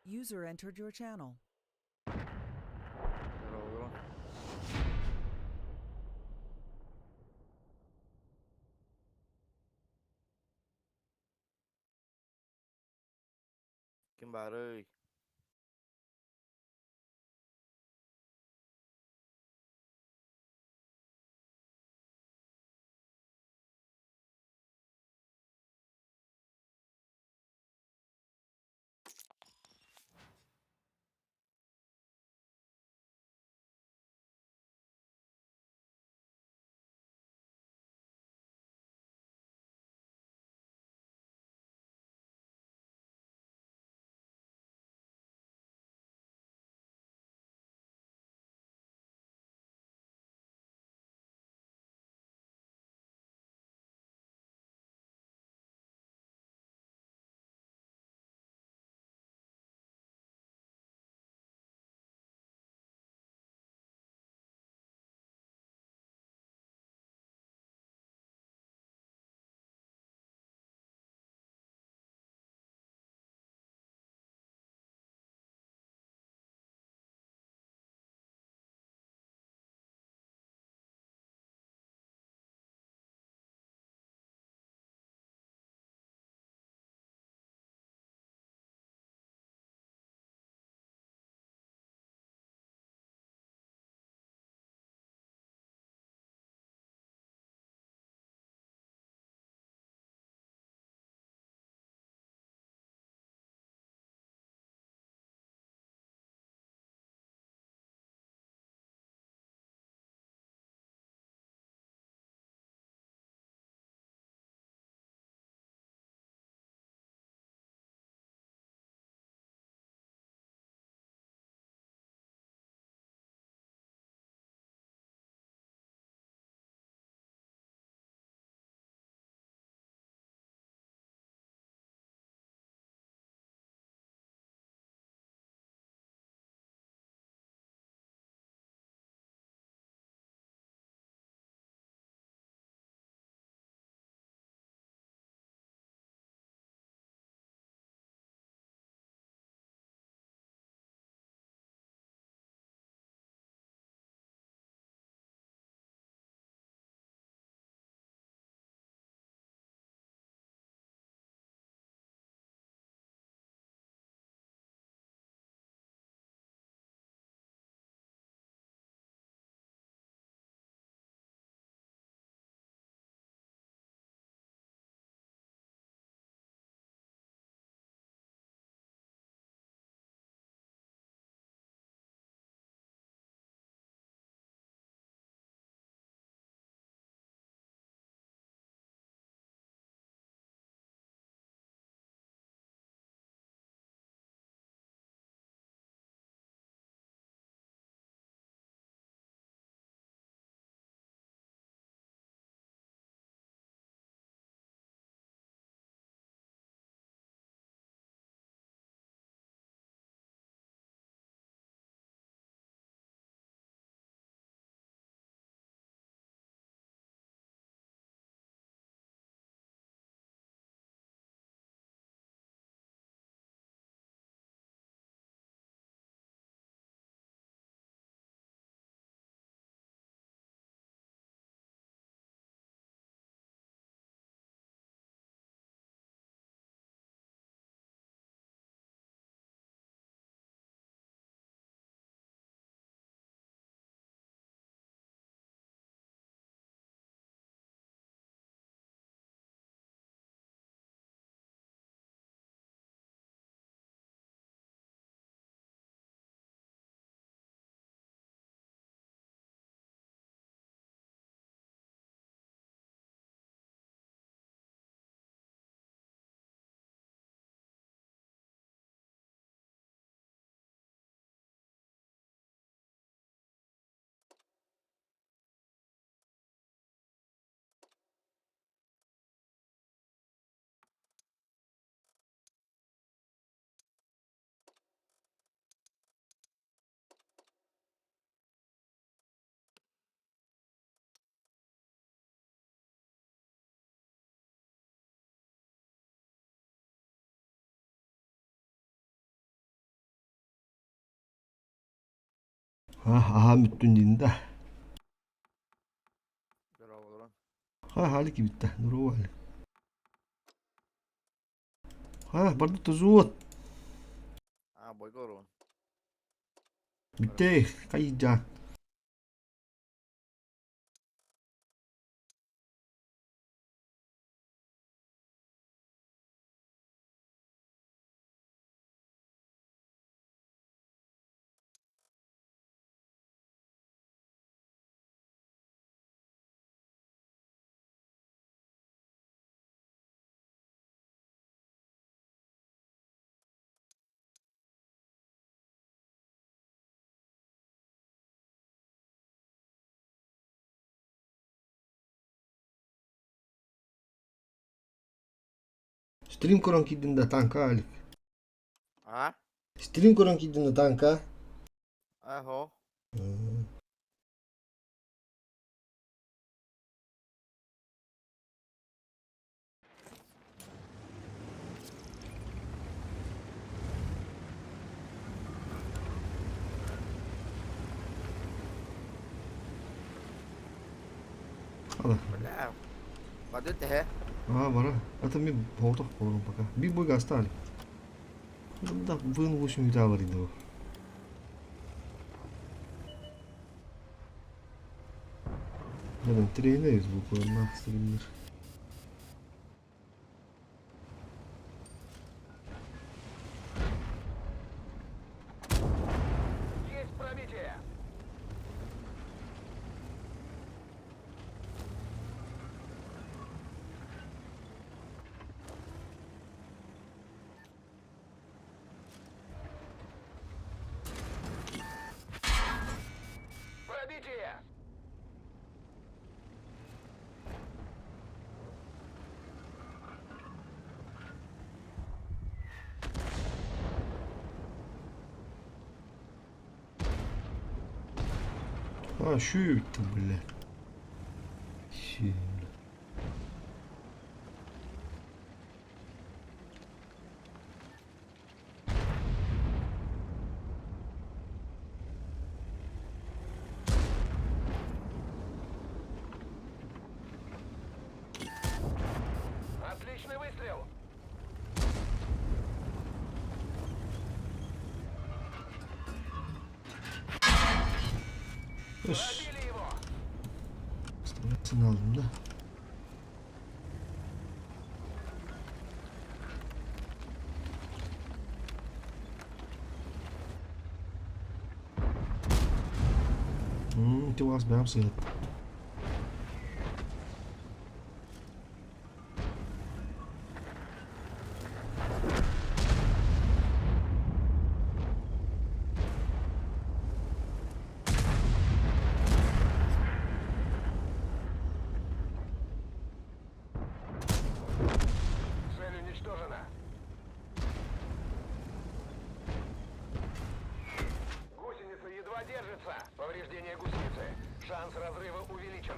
User entered your channel. Здорово. Kim Bà ơi. Aha müttün dinde. Bravo lan. Ha hali ki bitti. Dur hali. Ha barda tuzut. Boy koron. Bitti. Kayıcan. Stream koran kidinde tanka hali. Ha? Stream koran kidinde tanka. Aho. Hala. Wala. Padut eh. Ah bara. Atau mi bauta koran paka. Bir boy gasta hali. Da vın vuşum bir daha var idi o. Neden treneyiz bu konuda streamler. Есть пробитие. Пробитие. Ha şu bitti böyle. Şimdi. Отличный выстрел. Öş. Пробили его. Sırasını aldım da. Çok az benim sayılır. Цель уничтожена. Гусеница едва держится. Повреждение гусеницы. Шанс разрыва увеличен.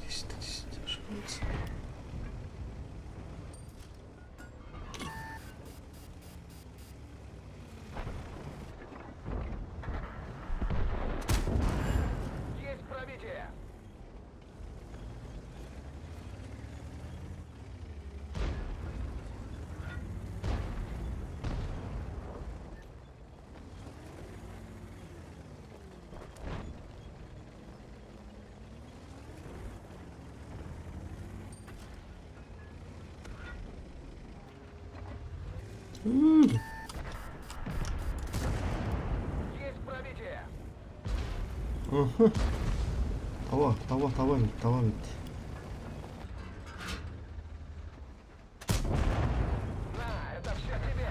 İşte şurası. Есть пробитие. Есть пробитие. Aha. Tava bitti, tava bitti. На, это все тебе.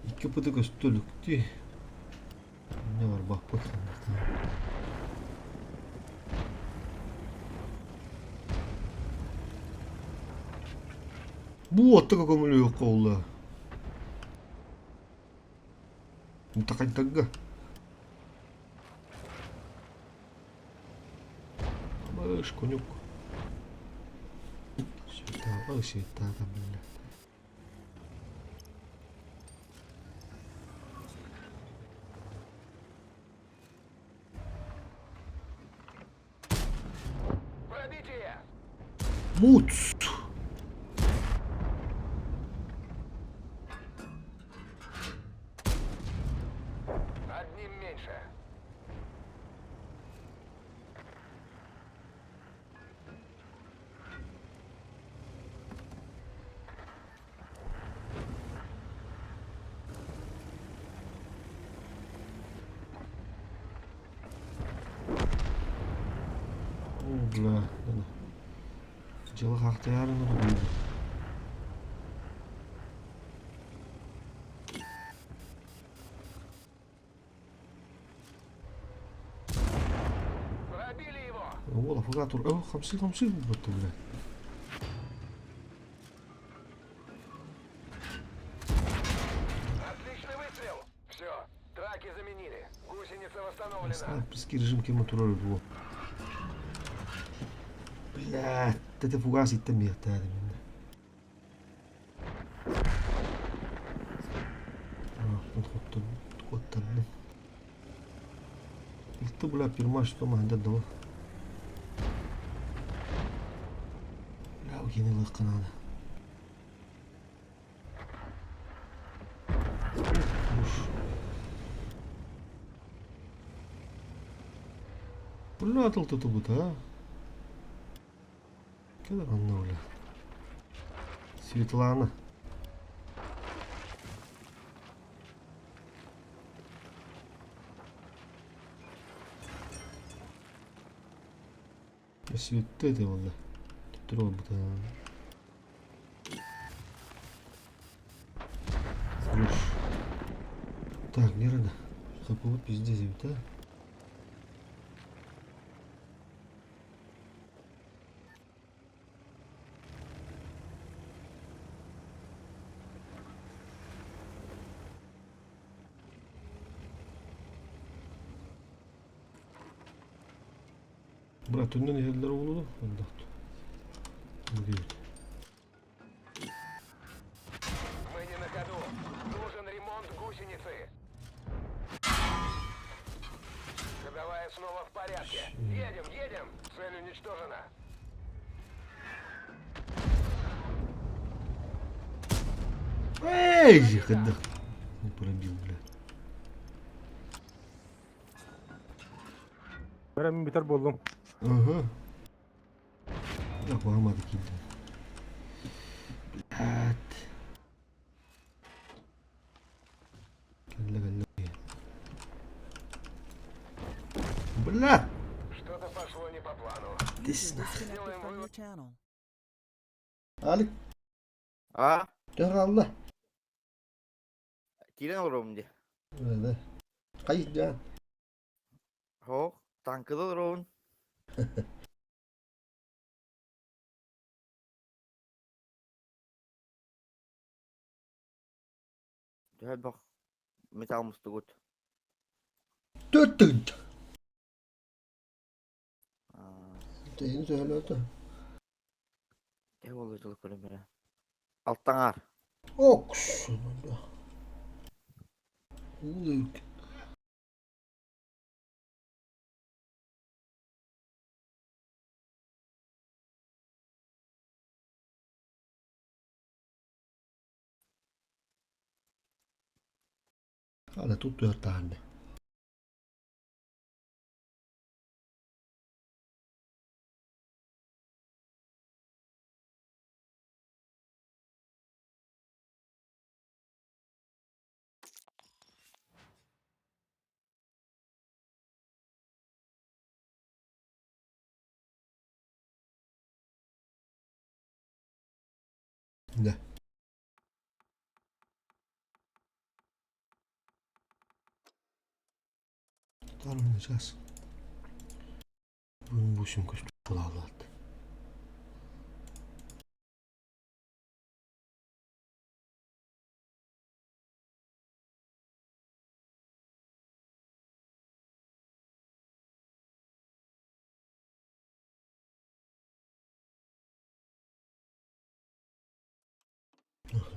İki pıtık üstülüktü. Ne var bak bakalım. Bu attı kakamını yok oldu. Мутакань тагга. Баш, конюк. Сюда, бля. Пробитие! Муц! Одним меньше. Бля, да. Дело как-то ярно было. Пробили его! والله فقعت 50 بالضبط بلا. Отличный выстрел! Все, траки заменили. Гусеница восстановлена. Снайперский режим كلمة ترول هو. بلا تتفوق 600 هذا منه. نحط قطنا. الطب لا بيرماش تو ما عنده دواء. لا وجيني الله القناة. كلها تلتطبط ها كده غنى ولا سويتلانا سويتتي والله تروبط слушай так не рада какого пиздец это Брат, у меня елдер болду. Ондакту. Убейте. Мы не на ходу. Нужен ремонт гусеницы. Ходовая снова в порядке. Едем. Цель уничтожена. Эй, когда не пробил, бля. Ben biter buldum. Ага. Да, погамады кинь. Блядь. Гелла. Блядь. Что-то пошло не по плану. User disconnected from your channel. Алик, Ha? Allah. Kiren olurum diye. Öyle. Kayıt ya. Ho, tankıda olurum. Gel bak. Metal muslu gut. Dört. Aa, Yeni söyledi. ne oluyor çocuk böyle böyle. Alttan ağır. Oksununda. Uyuk. Hala tutuyor tane. Ne? Oynayacağız. Bunun bu şimdi kuş kulağladı.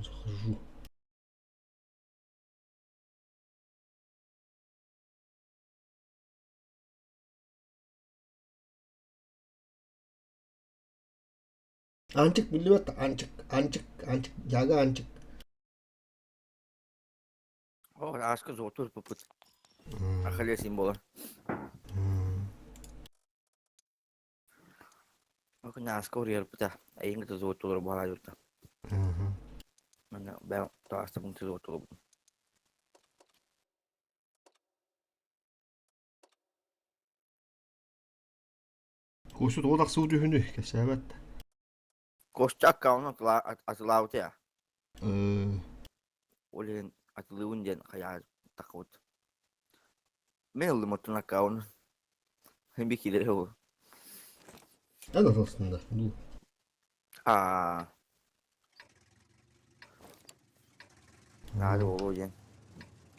Захожу. Анчик билбет, анчик, яга анчик. O aşkı zor tur puput. Akıllı simbol. Bakın aşkı oraya puta. Ayın da zor tur bana yurtta. Ben taşta bunu zor tur. Koştu odak suudi hünü kesevet. Koşacak kavunu atılavdı ya. Olin atılığın den hayal takut. Ben oldum otuna kavunu. Hem bir kileri o. Evet aslında. Du. Aa. Hadi oğlu den.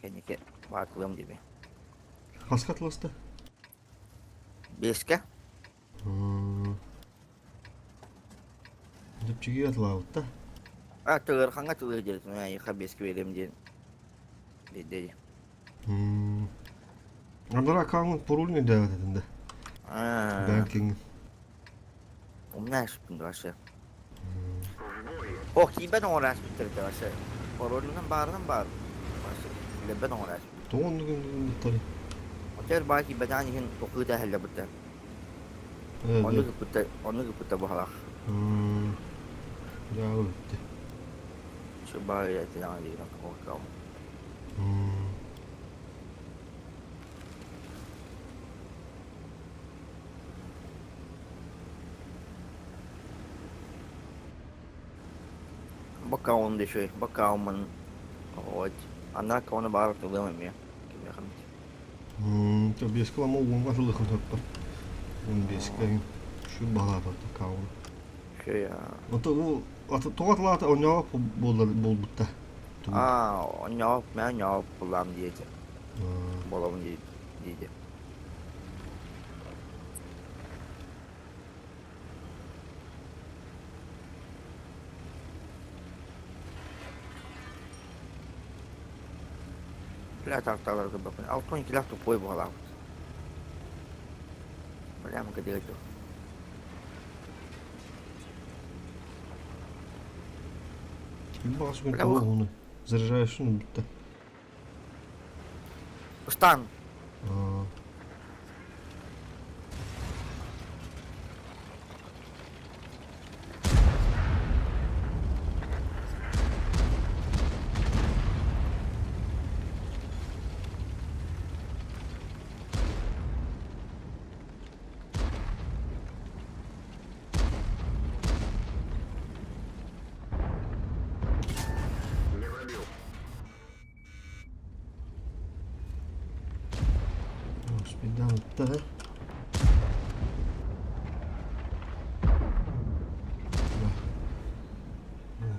Kendike bakılım gibi. Haskat lasta. Beşke. Dipçiği atlavut da. Tığır hanga tığır diyorsun. Yani beşke verim den. Dedi. Andara akanın porulunu davet edin de. Bankingin. Umna şüphinde aşağı. Oh ki ben uğraş bitirdi aşağı. Parolundan bağırdan bağır. Aşağı. Ben uğraş. Doğun gün tabii. Otel belki bedani hin okudu da helle bitti. Evet. Onu gitti bu halak. Ya öyle. Şu bağır eti yani değil. Korkam. Bakalım da şey. Bakalım. O anlar kavunu bağırıp durduğum ya. Kim yakın. Tabii eski ama uğun atıldı kıntapta. Eski şu bağlarda kavun. Şey ya. Ata bu toğatlarda oynava bol butta. O nyavuk ben nyavuk bulam diyeceğim. Bolamın diyeceğim. Bila tahtalar ke bakın. Altın ikilah tu poy bola. Bila mı kadar itu. Bir bazı gün tavuk onu. Заряжаешь бutta. Ustan. Не пробил. Спидан бutta.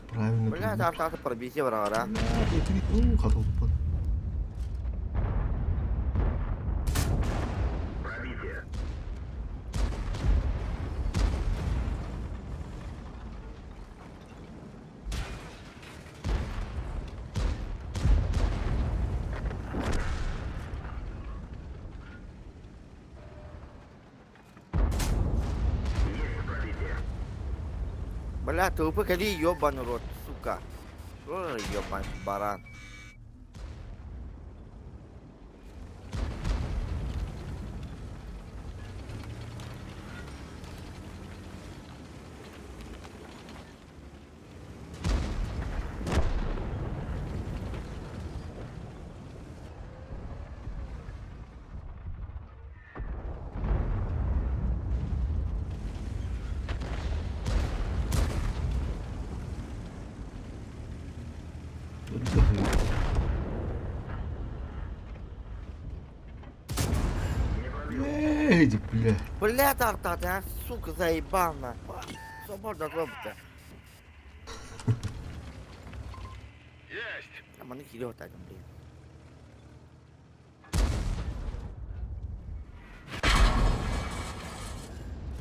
Правильно. Bila tahta perbisi orang-orang. Хотел попасть. Пробитие. Есть пробитие. Bila tu pun kali yoban rot suka. Rot yoban barang. Эй, бля. Bila tahta suka zaibana. Sobor da robta. Есть. Ama ni kilo tak dia.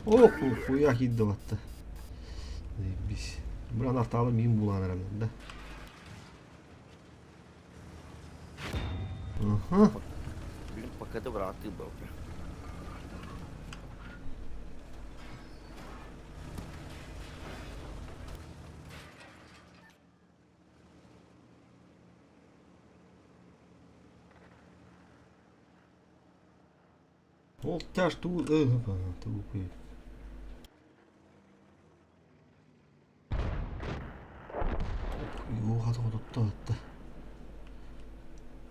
Ох, хуя хит да батта. Заебись. Бір анақталы мен болған әрімді. Ага. Блин, пока добра, ты был. Ол тяж тупый. Отта.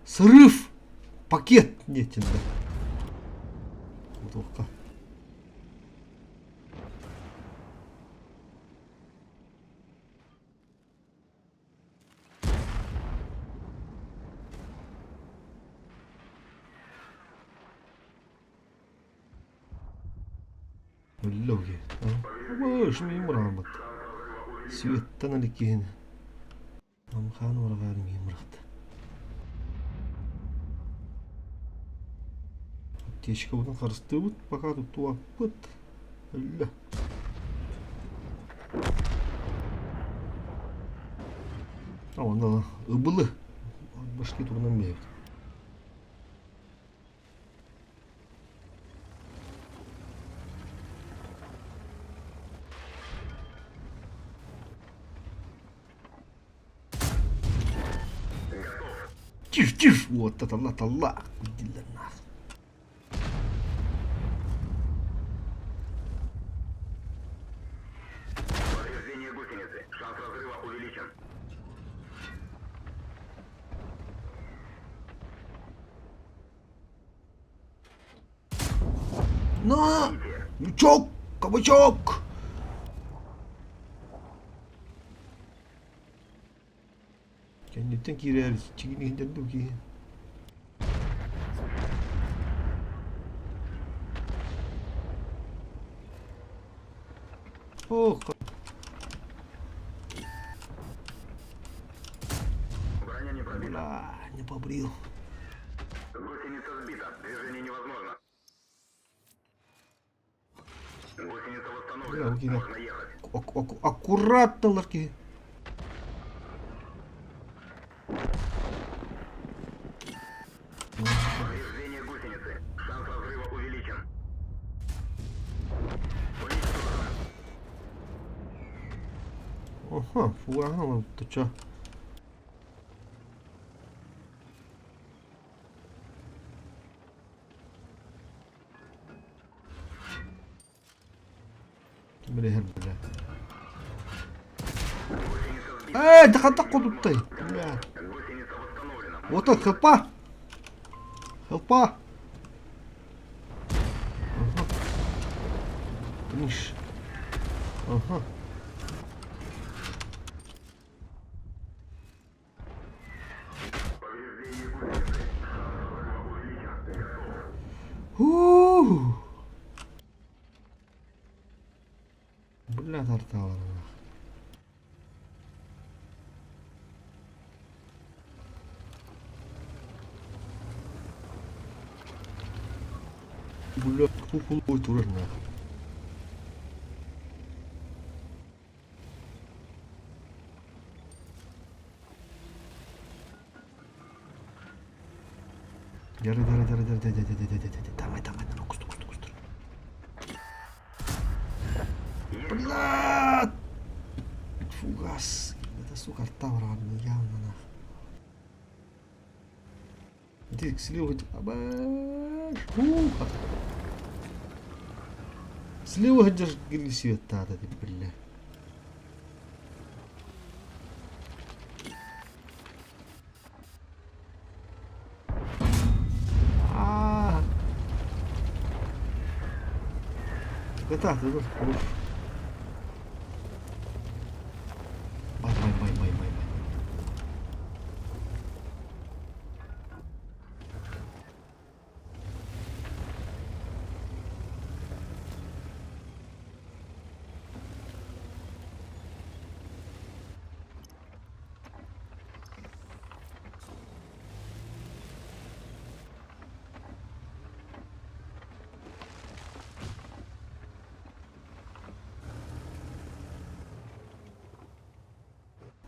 Срыв! Пакет нетен да. Удовка. Логи. Ваш мимрамат. Светтан аликин. Амхан варгар мимрат. Аптечка бұдан қарысты бұд, пока тут туап бұд. Алла. Ана ыбылы. Башки турнан бейбіт. Тиш. Вот это талла. Кудилла нахуй. Повреждение гусеницы. Шанс разрыва увеличен. На! Лючок! Кабачок! Kendinden girer. Çekiliğinden de ki. Oh. Броня не пробита. Бля, не побрил. Гусеница сбита. Движение невозможно. Гусеница Бля, восстановлена. окей, Можно ехать. Аккуратно, ларки. Повреждение гусеницы. Шанс разрыва увеличен. Уничтожено. Ага, фугана, то чё? Бля. Да хатаку тут ты. Бля. Гусеница восстановлена. Вот так, хелпа. Хелпа. Ага. Финиш. Ага. Повреждение гусеницы. Шанс разрыва увеличен. Ууу. Бля, тартала. Бля, кукол тураж нахуй. Давай, ну кусту. Бля! Фугас. Это, сука, артавра, явно нахуй. Иди, слева, абаш. Слева держи гриль света, ты, бля. Это, ты тут. Бай.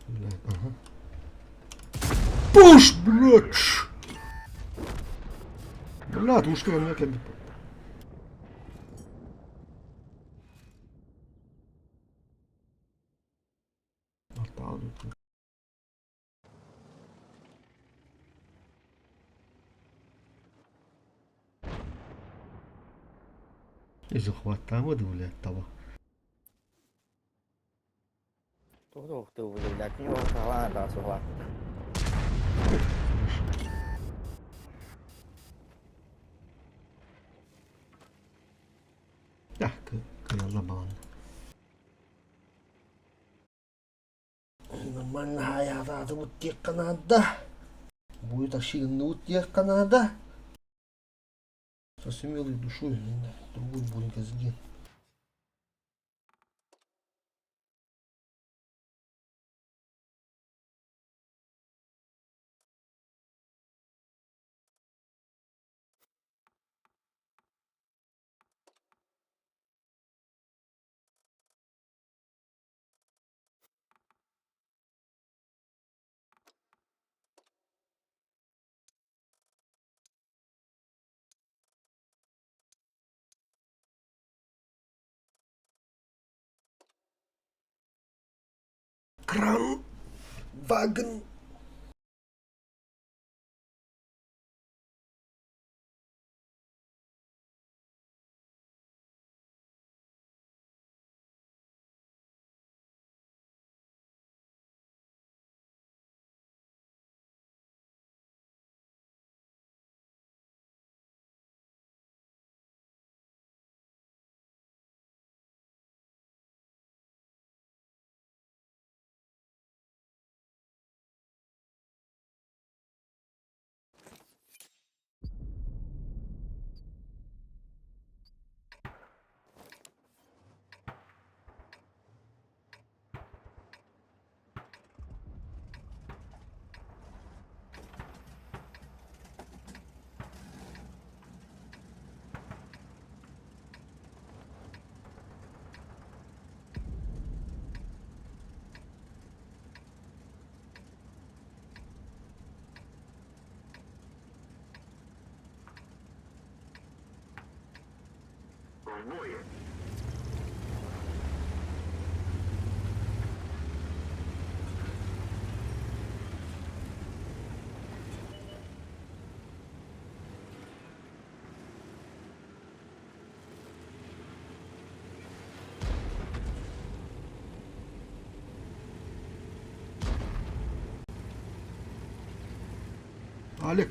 Блядь, ага. Пуш, блядь! لا المشكلة انه كذب. تعال. ايش اخوات تعمد ولا تبع Tuh, lihatnya orang salah ada soal. تحت. يلا بان. Naman hayata sa utiyak Kanada. Будет ошибно утек Канада. Со смелой душой другой будет сгин. Кран. Вагон. В бой! Алик.